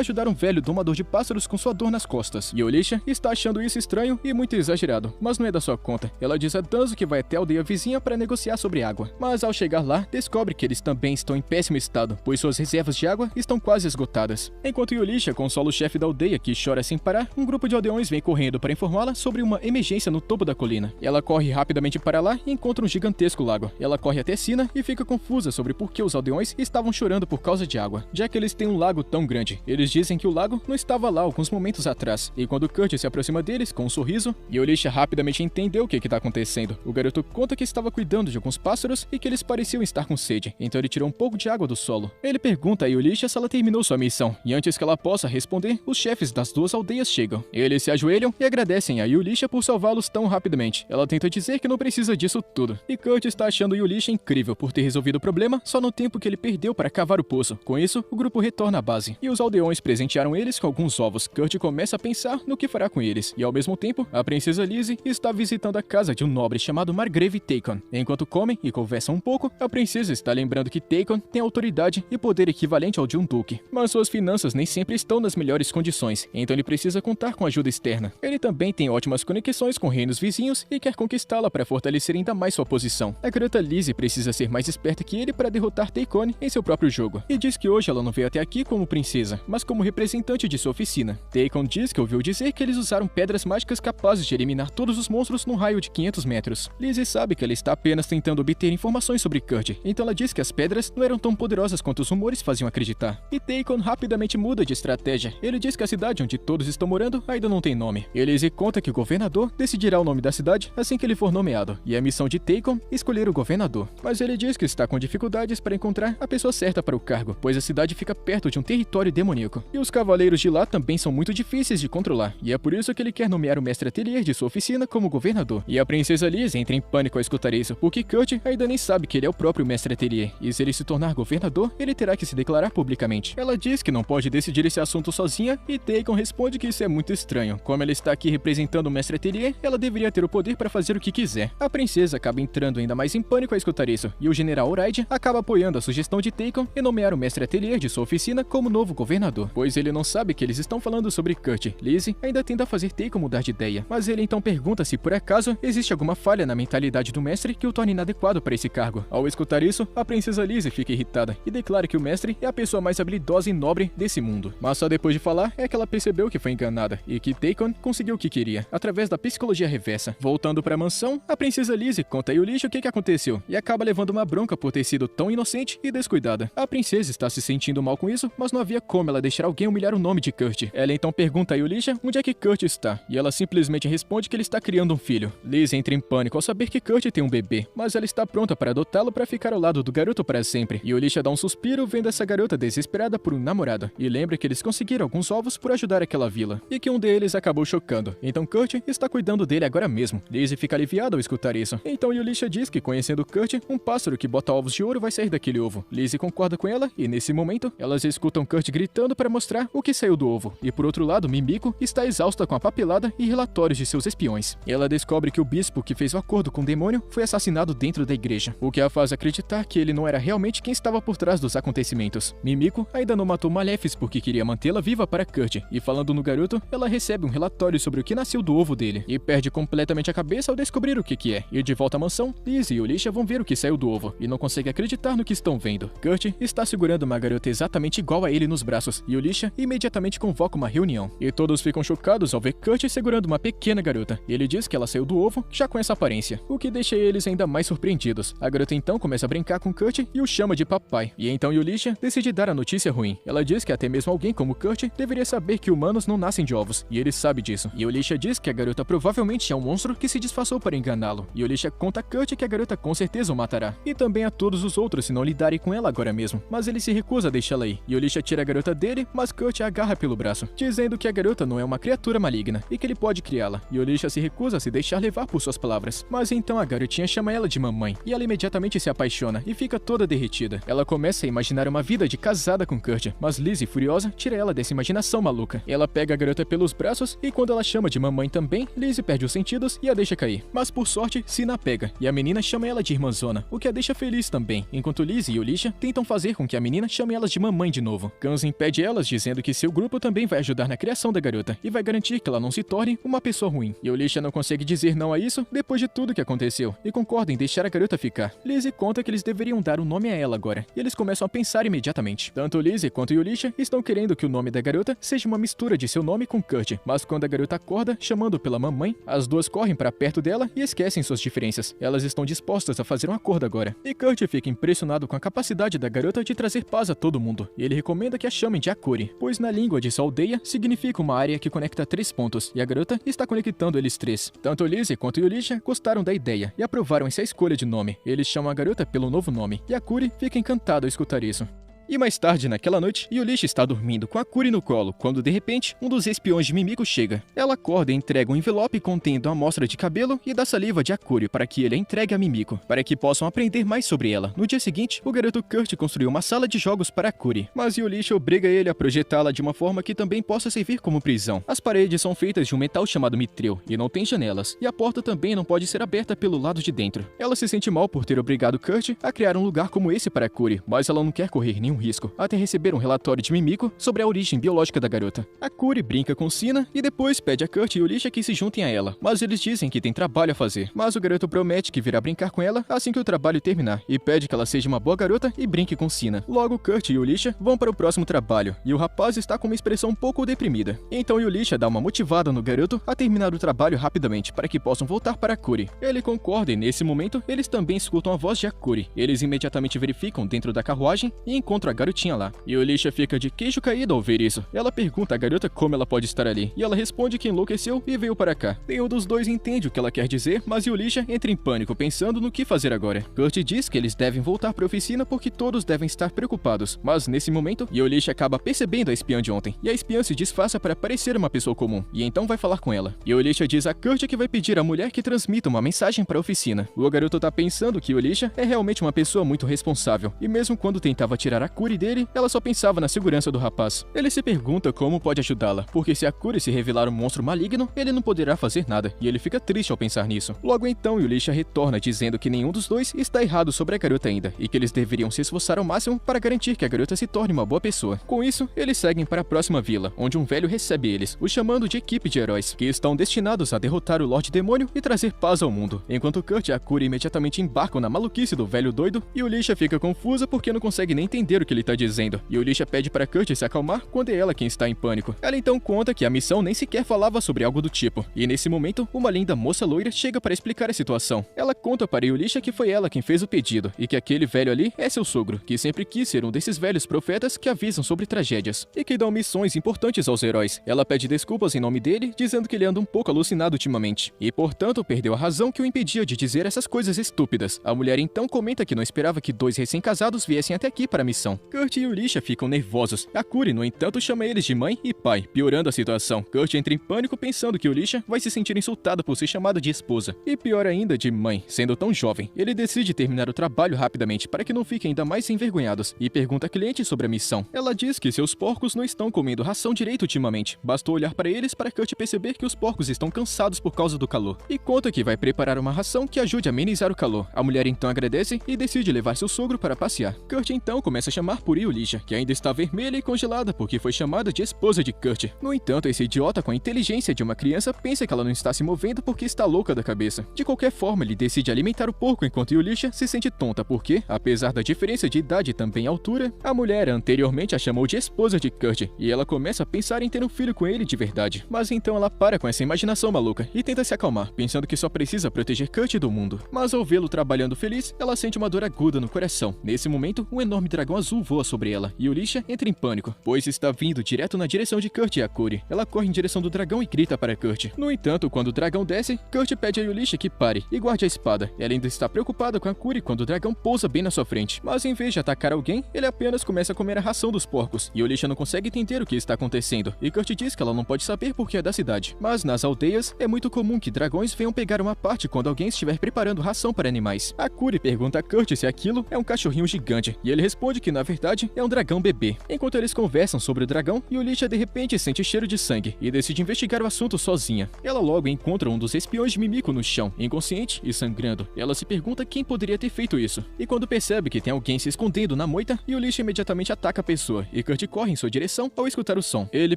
ajudar um velho domador de pássaros com sua dor nas costas. Yulisha está achando isso estranho e muito exagerado, mas não é da sua conta. Ela diz a Danzo que vai até a aldeia vizinha para negociar sobre água, mas ao chegar lá, descobre que eles também estão em péssimo estado, pois suas reservas de água estão quase esgotadas. Enquanto Yulisha consola o chefe da aldeia, que chora sem parar, um grupo de aldeões vem correndo para informá-la sobre uma emergência no topo da colina. Ela corre rapidamente para lá e encontra um gigantesco lago. Ela corre até Sina e fica confusa sobre por que os aldeões estavam chorando por causa de água, já que eles têm um lago tão grande. Eles dizem que o lago não estava lá alguns momentos atrás, e quando Kurt se aproxima deles com um sorriso, Yulisha rapidamente entendeu o que está acontecendo. O garoto conta que estava cuidando de alguns pássaros e que eles pareciam estar com sede, então ele tirou um pouco de água do solo. Ele pergunta a Yulisha se ela terminou sua missão, e antes que ela possa responder, os chefes das duas aldeias chegam. Eles se ajoelham e agradecem a Yulisha por salvá-los tão rapidamente. Ela tenta dizer que não precisa disso tudo, e Kurt está achando Yulisha incrível por ter resolvido o problema só no tempo que ele perdeu para cavar o poço. Com isso, o grupo retorna à base, e os aldeões presentearam eles com alguns ovos. Kurt começa a pensar no que fará com eles, e ao mesmo tempo, a princesa Lizzie está visitando a casa de um nobre chamado Margrave Takon. Enquanto comem e conversam um pouco, a princesa está lembrando que Takon tem autoridade e poder equivalente ao de um duque, mas suas finanças nem sempre estão nas melhores condições, então ele precisa contar com ajuda externa. Ele também tem ótimas conexões com reinos vizinhos e quer conquistá-la para fortalecer ainda mais sua posição. A garota Lizzie precisa ser mais esperta que ele para derrotar Takon em seu próprio jogo, e diz que hoje ela não veio até aqui como princesa, mas como representante de sua oficina. Takon diz que ouviu dizer que eles usaram pedras mágicas capazes de eliminar todos os monstros num raio de 500 metros. Lizzie sabe que ela está apenas tentando obter informações sobre Kurt, então ela diz que as pedras não eram tão poderosas quanto os rumores faziam acreditar. E Takon rapidamente muda de estratégia. Ele diz que a cidade onde todos estão morando ainda não tem nome. Lizzie conta que o governador decidirá o nome da cidade assim que ele for nomeado, e é a missão de Takon escolher o governador. Mas ele diz que está com dificuldades para encontrar a pessoa certa para o cargo, pois a cidade fica perto de um território demoníaco, e os cavaleiros de lá também são muito difíceis de controlar, e é por isso que ele quer nomear o mestre atelier de sua oficina como governador. E a princesa Liz entra em pânico ao escutar isso, porque Kurt ainda nem sabe que ele é o próprio mestre atelier, e se ele se tornar governador, ele terá que se declarar publicamente. Ela diz que não pode decidir esse assunto sozinha, e Takon responde que isso é muito estranho. Como ela está aqui representando o mestre atelier, ela deveria ter o poder para fazer o que quiser. A princesa acaba entrando ainda mais em pânico ao escutar isso, e o general Oraide acaba apoiando a sugestão de Takon e nomear o mestre atelier de sua oficina como novo governador, pois ele não sabe que eles estão falando sobre Kurt. Lizzie ainda tenta fazer Takon mudar de ideia, mas ele então pergunta se por acaso existe alguma falha na mentalidade do mestre que o torne inadequado para esse cargo. Ao escutar isso, a princesa Lizzie fica irritada e declara que o mestre é a pessoa mais habilidosa e nobre desse mundo. Mas só depois de falar é que ela percebeu que foi enganada e que Takon conseguiu o que queria, através da psicologia reversa. Voltando para a mansão, a princesa Lizzie conta a Yulisha o que aconteceu e acaba levando uma bronca por ter sido tão inocente e descuidada. A princesa está se sentindo mal com isso, mas não havia como ela deixar alguém humilhar o nome de Kurt. Ela então pergunta a Yulisha onde é que Kurt está, e ela simplesmente responde que ele está criando um filho. Lizzie entra em pânico ao saber que Kurt tem um bebê, mas ela está pronta para adotá-lo para ficar ao lado do garoto para sempre. E Yulisha dá um suspiro vendo essa garota desesperada por um namorado, e lembra que eles conseguiram alguns ovos por ajudar aquela vila, e que um deles acabou chocando. Então Kurt está cuidando dele agora mesmo. Lizzie fica aliviada ao escutar isso. Então Yulisha diz que conhecendo Kurt, um pássaro que bota ovos de ouro vai sair daquele ovo. Lizzie concorda com ela, e nesse momento, elas escutam Kurt gritando para mostrar o que saiu do ovo. E por outro lado, Mimiko está exausta com a papelada e relatórios de seus espiões. Ela descobre que o bispo que fez o acordo com o demônio foi assassinado dentro da igreja, o que a faz acreditar que ele não era realmente quem estava por trás dos acontecimentos. Mimiko ainda não matou Maleficus porque queria mantê-la viva para Kurt, e falando no garoto, ela recebe um relatório sobre o que nasceu do ovo dele, e perde completamente a cabeça ao descobrir o que é. E de volta à mansão, Lizzie e Yulisha vão ver o que saiu do ovo, e não conseguem acreditar no que estão vendo. Kurt está segurando segurando uma garota exatamente igual a ele nos braços, e Yulisha imediatamente convoca uma reunião. E todos ficam chocados ao ver Kurt segurando uma pequena garota. Ele diz que ela saiu do ovo já com essa aparência, o que deixa eles ainda mais surpreendidos. A garota então começa a brincar com Kurt e o chama de papai. E então Yulisha decide dar a notícia ruim. Ela diz que até mesmo alguém como Kurt deveria saber que humanos não nascem de ovos, e ele sabe disso. E Yulisha diz que a garota provavelmente é um monstro que se disfarçou para enganá-lo. E Yulisha conta a Kurt que a garota com certeza o matará. E também a todos os outros se não lidarem com ela agora mesmo. Mas ele se recusa a deixá-la ir. E Yulisha tira a garota dele, mas Kurt a agarra pelo braço, dizendo que a garota não é uma criatura maligna e que ele pode criá-la. E Yulisha se recusa a se deixar levar por suas palavras. Mas então a garotinha chama ela de mamãe, e ela imediatamente se apaixona e fica toda derretida. Ela começa a imaginar uma vida de casada com Kurt, mas Lizzie, furiosa, tira ela dessa imaginação maluca. Ela pega a garota pelos braços e quando ela chama de mamãe também, Lizzie perde os sentidos e a deixa cair. Mas por sorte, Sina pega, e a menina chama ela de irmãzona, o que a deixa feliz também, enquanto Lizzie e Yulisha tentam fazer com que a menina chame elas de mamãe de novo. Guns impede elas, dizendo que seu grupo também vai ajudar na criação da garota e vai garantir que ela não se torne uma pessoa ruim. E Yulisha não consegue dizer não a isso depois de tudo que aconteceu e concorda em deixar a garota ficar. Lizzie conta que eles deveriam dar um nome a ela agora, e eles começam a pensar imediatamente. Tanto Lizzie quanto Yulisha estão querendo que o nome da garota seja uma mistura de seu nome com Kurt, mas quando a garota acorda, chamando pela mamãe, as duas correm para perto dela e esquecem suas diferenças. Elas estão dispostas a fazer um acordo agora. E Kurt fica impressionado com a capacidade da garota de trazer paz a todo mundo, e ele recomenda que a chamem de Akuri, pois na língua de sua aldeia significa uma área que conecta 3 pontos, e a garota está conectando eles 3. Tanto Lizzie quanto Yulisha gostaram da ideia e aprovaram essa escolha de nome. Eles chamam a garota pelo novo nome, e Akuri fica encantado ao escutar isso. E mais tarde, naquela noite, Yulisha está dormindo com a Kuri no colo, quando de repente, um dos espiões de Mimiko chega. Ela acorda e entrega um envelope contendo a amostra de cabelo e da saliva de Akuri para que ele a entregue a Mimiko, para que possam aprender mais sobre ela. No dia seguinte, o garoto Kurt construiu uma sala de jogos para Akuri, mas Yulisha obriga ele a projetá-la de uma forma que também possa servir como prisão. As paredes são feitas de um metal chamado mitril e não tem janelas, e a porta também não pode ser aberta pelo lado de dentro. Ela se sente mal por ter obrigado Kurt a criar um lugar como esse para Akuri, mas ela não quer correr nenhum risco, até receber um relatório de Mimiko sobre a origem biológica da garota. Akuri brinca com Sina e depois pede a Kurt e Yulisha que se juntem a ela, mas eles dizem que tem trabalho a fazer. Mas o garoto promete que virá brincar com ela assim que o trabalho terminar, e pede que ela seja uma boa garota e brinque com Sina. Logo, Kurt e Yulisha vão para o próximo trabalho, e o rapaz está com uma expressão um pouco deprimida. Então Yulisha dá uma motivada no garoto a terminar o trabalho rapidamente, para que possam voltar para Akuri. Ele concorda e nesse momento, eles também escutam a voz de Akuri. Eles imediatamente verificam dentro da carruagem e encontram a garotinha lá. E Yulisha fica de queixo caído ao ver isso. Ela pergunta à garota como ela pode estar ali, e ela responde que enlouqueceu e veio para cá. Nenhum dos dois entende o que ela quer dizer, mas Yulisha entra em pânico pensando no que fazer agora. Kurt diz que eles devem voltar para a oficina porque todos devem estar preocupados, mas nesse momento, Yulisha acaba percebendo a espiã de ontem, e a espiã se disfarça para parecer uma pessoa comum, e então vai falar com ela. Yulisha diz a Kurt que vai pedir à mulher que transmita uma mensagem para a oficina. O garoto tá pensando que Yulisha é realmente uma pessoa muito responsável, e mesmo quando tentava tirar a Kuri dele, ela só pensava na segurança do rapaz. Ele se pergunta como pode ajudá-la, porque se a Kuri se revelar um monstro maligno, ele não poderá fazer nada, e ele fica triste ao pensar nisso. Logo então, Yulisha retorna dizendo que nenhum dos dois está errado sobre a garota ainda, e que eles deveriam se esforçar ao máximo para garantir que a garota se torne uma boa pessoa. Com isso, eles seguem para a próxima vila, onde um velho recebe eles, os chamando de equipe de heróis, que estão destinados a derrotar o Lorde Demônio e trazer paz ao mundo. Enquanto Kurt e a Kuri imediatamente embarcam na maluquice do velho doido, Yulisha fica confusa porque não consegue nem entender o que ele está dizendo. Yulisha pede para Kurt se acalmar quando é ela quem está em pânico. Ela então conta que a missão nem sequer falava sobre algo do tipo, e nesse momento, uma linda moça loira chega para explicar a situação. Ela conta para Yulisha que foi ela quem fez o pedido, e que aquele velho ali é seu sogro, que sempre quis ser um desses velhos profetas que avisam sobre tragédias, e que dão missões importantes aos heróis. Ela pede desculpas em nome dele, dizendo que ele anda um pouco alucinado ultimamente, e portanto perdeu a razão que o impedia de dizer essas coisas estúpidas. A mulher então comenta que não esperava que 2 recém-casados viessem até aqui para a missão. Kurt e Yulisha ficam nervosos. A Kuri, no entanto, chama eles de mãe e pai, piorando a situação. Kurt entra em pânico pensando que Yulisha vai se sentir insultada por ser chamada de esposa. E pior ainda, de mãe, sendo tão jovem. Ele decide terminar o trabalho rapidamente para que não fiquem ainda mais envergonhados e pergunta à cliente sobre a missão. Ela diz que seus porcos não estão comendo ração direito ultimamente. Bastou olhar para eles para Kurt perceber que os porcos estão cansados por causa do calor. E conta que vai preparar uma ração que ajude a amenizar o calor. A mulher então agradece e decide levar seu sogro para passear. Kurt então começa a chamar por Yulisha, que ainda está vermelha e congelada porque foi chamada de esposa de Kurt. No entanto, esse idiota com a inteligência de uma criança pensa que ela não está se movendo porque está louca da cabeça. De qualquer forma, ele decide alimentar o porco enquanto Yulisha se sente tonta porque, apesar da diferença de idade e também altura, a mulher anteriormente a chamou de esposa de Kurt e ela começa a pensar em ter um filho com ele de verdade. Mas então ela para com essa imaginação maluca e tenta se acalmar, pensando que só precisa proteger Kurt do mundo. Mas ao vê-lo trabalhando feliz, ela sente uma dor aguda no coração. Nesse momento, um enorme dragão azul voa sobre ela e Yulisha entra em pânico, pois está vindo direto na direção de Kurt e Akuri. Ela corre em direção do dragão e grita para Kurt. No entanto, quando o dragão desce, Kurt pede a Yulisha que pare e guarde a espada. Ela ainda está preocupada com Akuri quando o dragão pousa bem na sua frente. Mas em vez de atacar alguém, ele apenas começa a comer a ração dos porcos. E Yulisha não consegue entender o que está acontecendo. E Kurt diz que ela não pode saber porque é da cidade. Mas nas aldeias, é muito comum que dragões venham pegar uma parte quando alguém estiver preparando ração para animais. Akuri pergunta a Kurt se aquilo é um cachorrinho gigante. E ele responde que na verdade é um dragão bebê. Enquanto eles conversam sobre o dragão, Yulisha de repente sente cheiro de sangue e decide investigar o assunto sozinha. Ela logo encontra um dos espiões de Mimiko no chão, inconsciente e sangrando. Ela se pergunta quem poderia ter feito isso. E quando percebe que tem alguém se escondendo na moita, Yulisha imediatamente ataca a pessoa e Kurt corre em sua direção ao escutar o som. Ele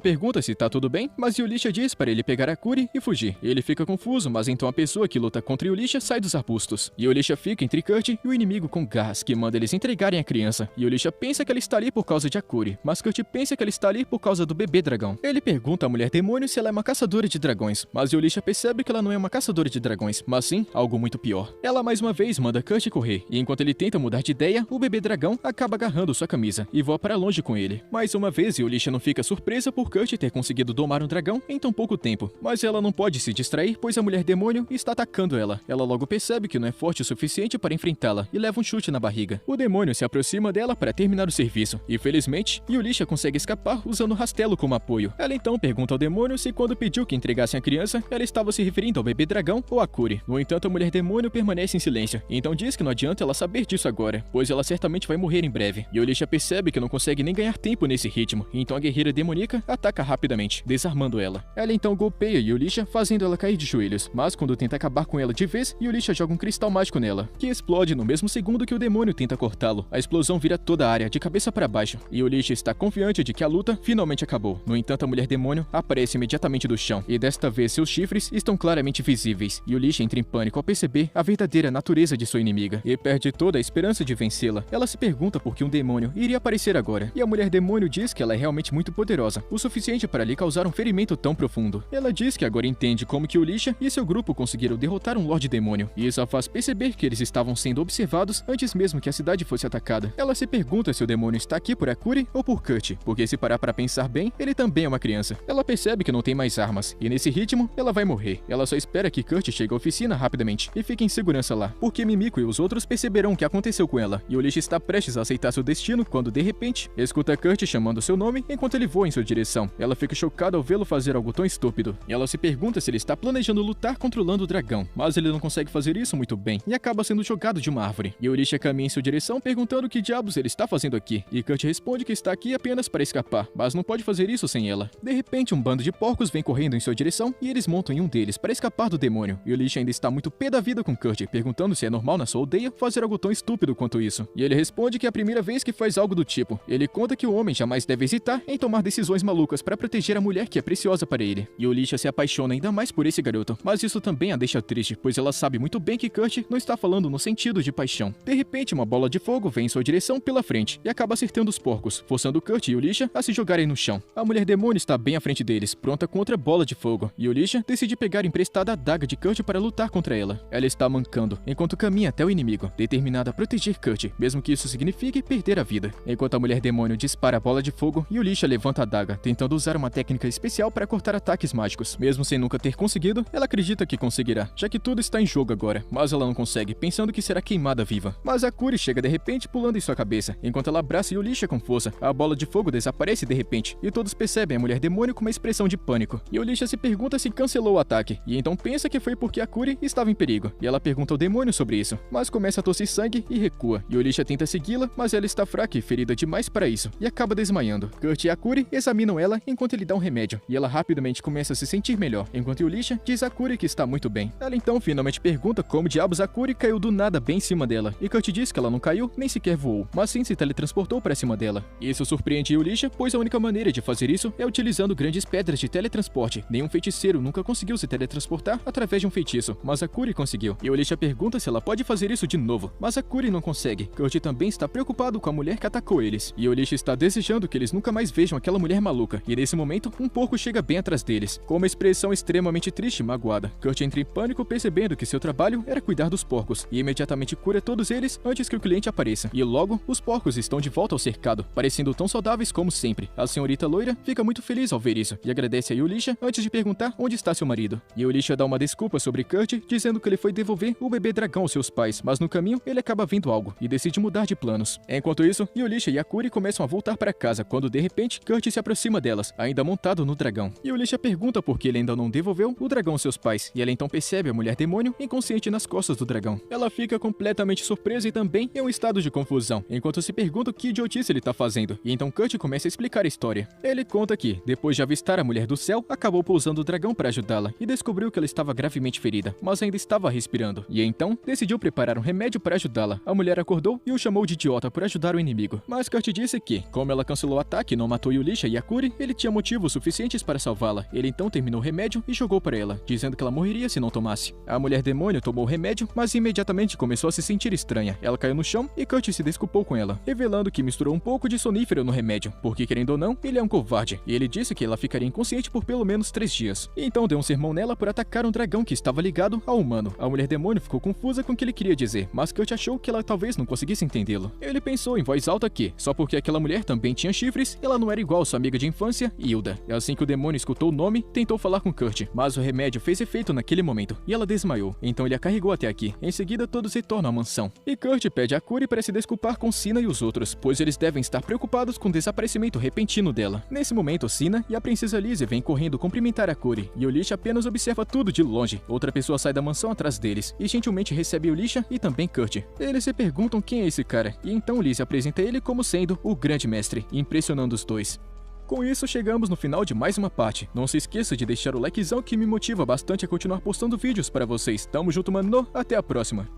pergunta se tá tudo bem, mas Yulisha diz para ele pegar a Kuri e fugir. Ele fica confuso, mas então a pessoa que luta contra Yulisha sai dos arbustos. Yulisha fica entre Kurt e o inimigo com gás, que manda eles entregarem a criança. Yulisha pensa que ela está ali por causa de Akuri, mas Kurt pensa que ela está ali por causa do bebê dragão. Ele pergunta à mulher demônio se ela é uma caçadora de dragões, mas Yulisha percebe que ela não é uma caçadora de dragões, mas sim algo muito pior. Ela mais uma vez manda Kurt correr, e enquanto ele tenta mudar de ideia, o bebê dragão acaba agarrando sua camisa e voa para longe com ele. Mais uma vez, Yulisha não fica surpresa por Kurt ter conseguido domar um dragão em tão pouco tempo, mas ela não pode se distrair, pois a mulher demônio está atacando ela. Ela logo percebe que não é forte o suficiente para enfrentá-la e leva um chute na barriga. O demônio se aproxima dela para terminar o serviço, e felizmente, Yulisha consegue escapar usando o rastelo como apoio. Ela então pergunta ao demônio se quando pediu que entregassem a criança, ela estava se referindo ao bebê dragão ou a Kuri. No entanto, a mulher demônio permanece em silêncio, então diz que não adianta ela saber disso agora, pois ela certamente vai morrer em breve. Yulisha percebe que não consegue nem ganhar tempo nesse ritmo, então a guerreira demoníaca ataca rapidamente, desarmando ela. Ela então golpeia Yulisha, fazendo ela cair de joelhos, mas quando tenta acabar com ela de vez, Yulisha joga um cristal mágico nela, que explode no mesmo segundo que o demônio tenta cortá-lo. A explosão vira toda a área, de cabeça para baixo, e Yulisha está confiante de que a luta finalmente acabou. No entanto, a mulher demônio aparece imediatamente do chão, e desta vez seus chifres estão claramente visíveis. Yulisha entra em pânico ao perceber a verdadeira natureza de sua inimiga, e perde toda a esperança de vencê-la. Ela se pergunta por que um demônio iria aparecer agora, e a mulher demônio diz que ela é realmente muito poderosa, o suficiente para lhe causar um ferimento tão profundo. Ela diz que agora entende como que Yulisha e seu grupo conseguiram derrotar um Lorde Demônio, e isso a faz perceber que eles estavam sendo observados antes mesmo que a cidade fosse atacada. Ela se pergunta se o demônio está aqui por Akuri ou por Kurt, porque se parar para pensar bem, ele também é uma criança. Ela percebe que não tem mais armas, e nesse ritmo, ela vai morrer. Ela só espera que Kurt chegue à oficina rapidamente e fique em segurança lá, porque Mimiko e os outros perceberão o que aconteceu com ela, e Yulisha está prestes a aceitar seu destino quando, de repente, escuta Kurt chamando seu nome enquanto ele voa em sua direção. Ela fica chocada ao vê-lo fazer algo tão estúpido, e ela se pergunta se ele está planejando lutar controlando o dragão, mas ele não consegue fazer isso muito bem, e acaba sendo jogado de uma árvore. E Yulisha caminha em sua direção perguntando o que diabos ele está fazendo aqui, e Kurt responde que está aqui apenas para escapar, mas não pode fazer isso sem ela. De repente, um bando de porcos vem correndo em sua direção, e eles montam em um deles para escapar do demônio. E Yulisha ainda está muito pé da vida com Kurt, perguntando se é normal na sua aldeia fazer algo tão estúpido quanto isso. E ele responde que é a primeira vez que faz algo do tipo. Ele conta que o homem jamais deve hesitar em tomar decisões malucas para proteger a mulher que é preciosa para ele. E Yulisha se apaixona ainda mais por esse garoto, mas isso também a deixa triste, pois ela sabe muito bem que Kurt não está falando no sentido de paixão. De repente, uma bola de fogo vem em sua direção pela frente e acaba acertando os porcos, forçando Kurt e Yulisha a se jogarem no chão. A mulher demônio está bem à frente deles, pronta contra a bola de fogo, e Yulisha decide pegar emprestada a adaga de Kurt para lutar contra ela. Ela está mancando, enquanto caminha até o inimigo, determinada a proteger Kurt, mesmo que isso signifique perder a vida. Enquanto a mulher demônio dispara a bola de fogo, Yulisha levanta a adaga, tentando usar uma técnica especial para cortar ataques mágicos. Mesmo sem nunca ter conseguido, ela acredita que conseguirá, já que tudo está em jogo agora, mas ela não consegue, pensando que será queimada viva. Mas a Kuri chega de repente pulando em sua cabeça, enquanto ela abraça Yulisha com força. A bola de fogo desaparece de repente, e todos percebem a mulher demônio com uma expressão de pânico. Yulisha se pergunta se cancelou o ataque, e então pensa que foi porque a Kuri estava em perigo, e ela pergunta ao demônio sobre isso, mas começa a tossir sangue e recua. Yulisha tenta segui-la, mas ela está fraca e ferida demais para isso, e acaba desmaiando. Kurt e a Kuri examinam ela enquanto ele dá um remédio, e ela rapidamente começa a se sentir melhor, enquanto Yulisha diz a Kuri que está muito bem. Ela então finalmente pergunta como diabos a Kuri caiu do nada bem em cima dela, e Kurt diz que ela não caiu nem sequer voou, mas sim se se teletransportou para cima dela. Isso surpreende Yulisha, pois a única maneira de fazer isso é utilizando grandes pedras de teletransporte. Nenhum feiticeiro nunca conseguiu se teletransportar através de um feitiço, mas a Kuri conseguiu. Yulisha pergunta se ela pode fazer isso de novo, mas a Kuri não consegue. Kurt também está preocupado com a mulher que atacou eles, e Yulisha está desejando que eles nunca mais vejam aquela mulher maluca, e nesse momento, um porco chega bem atrás deles, com uma expressão extremamente triste e magoada. Kurt entra em pânico percebendo que seu trabalho era cuidar dos porcos, e imediatamente cura todos eles antes que o cliente apareça. E logo, os porcos estão de volta ao cercado, parecendo tão saudáveis como sempre. A senhorita loira fica muito feliz ao ver isso, e agradece a Yulisha antes de perguntar onde está seu marido. Yulisha dá uma desculpa sobre Kurt, dizendo que ele foi devolver o bebê dragão aos seus pais, mas no caminho ele acaba vendo algo, e decide mudar de planos. Enquanto isso, Yulisha e a Kuri começam a voltar para casa, quando de repente, Kurt se aproxima delas, ainda montado no dragão. Yulisha pergunta por que ele ainda não devolveu o dragão aos seus pais, e ela então percebe a mulher demônio inconsciente nas costas do dragão. Ela fica completamente surpresa e também em um estado de confusão, enquanto se pergunta o que idiotice ele tá fazendo, e então Kurt começa a explicar a história. Ele conta que, depois de avistar a mulher do céu, acabou pousando o dragão para ajudá-la, e descobriu que ela estava gravemente ferida, mas ainda estava respirando, e então decidiu preparar um remédio para ajudá-la. A mulher acordou e o chamou de idiota por ajudar o inimigo, mas Kurt disse que, como ela cancelou o ataque e não matou Yulisha e a Kuri, ele tinha motivos suficientes para salvá-la. Ele então terminou o remédio e jogou para ela, dizendo que ela morreria se não tomasse. A mulher demônio tomou o remédio, mas imediatamente começou a se sentir estranha. Ela caiu no chão e Kurt se desculpou com ela, revelando que misturou um pouco de sonífero no remédio, porque querendo ou não, ele é um covarde, e ele disse que ela ficaria inconsciente por pelo menos 3 dias. E então deu um sermão nela por atacar um dragão que estava ligado ao humano. A mulher demônio ficou confusa com o que ele queria dizer, mas Kurt achou que ela talvez não conseguisse entendê-lo. Ele pensou em voz alta que, só porque aquela mulher também tinha chifres, ela não era igual sua amiga de infância, Hilda. E assim que o demônio escutou o nome, tentou falar com Kurt, mas o remédio fez efeito naquele momento, e ela desmaiou. Então ele a carregou até aqui. Em seguida, todos retornam à mansão. E Kurt pede a Kuri para se desculpar com Sina e os outros, pois eles devem estar preocupados com o desaparecimento repentino dela. Nesse momento, Sina e a princesa Lizzie vêm correndo cumprimentar a Kuri, e Yulisha apenas observa tudo de longe. Outra pessoa sai da mansão atrás deles, e gentilmente recebe Yulisha e também Kurt. Eles se perguntam quem é esse cara, e então Lizzie apresenta ele como sendo o grande mestre, impressionando os dois. Com isso, chegamos no final de mais uma parte. Não se esqueça de deixar o likezão que me motiva bastante a continuar postando vídeos para vocês. Tamo junto, mano. Até a próxima.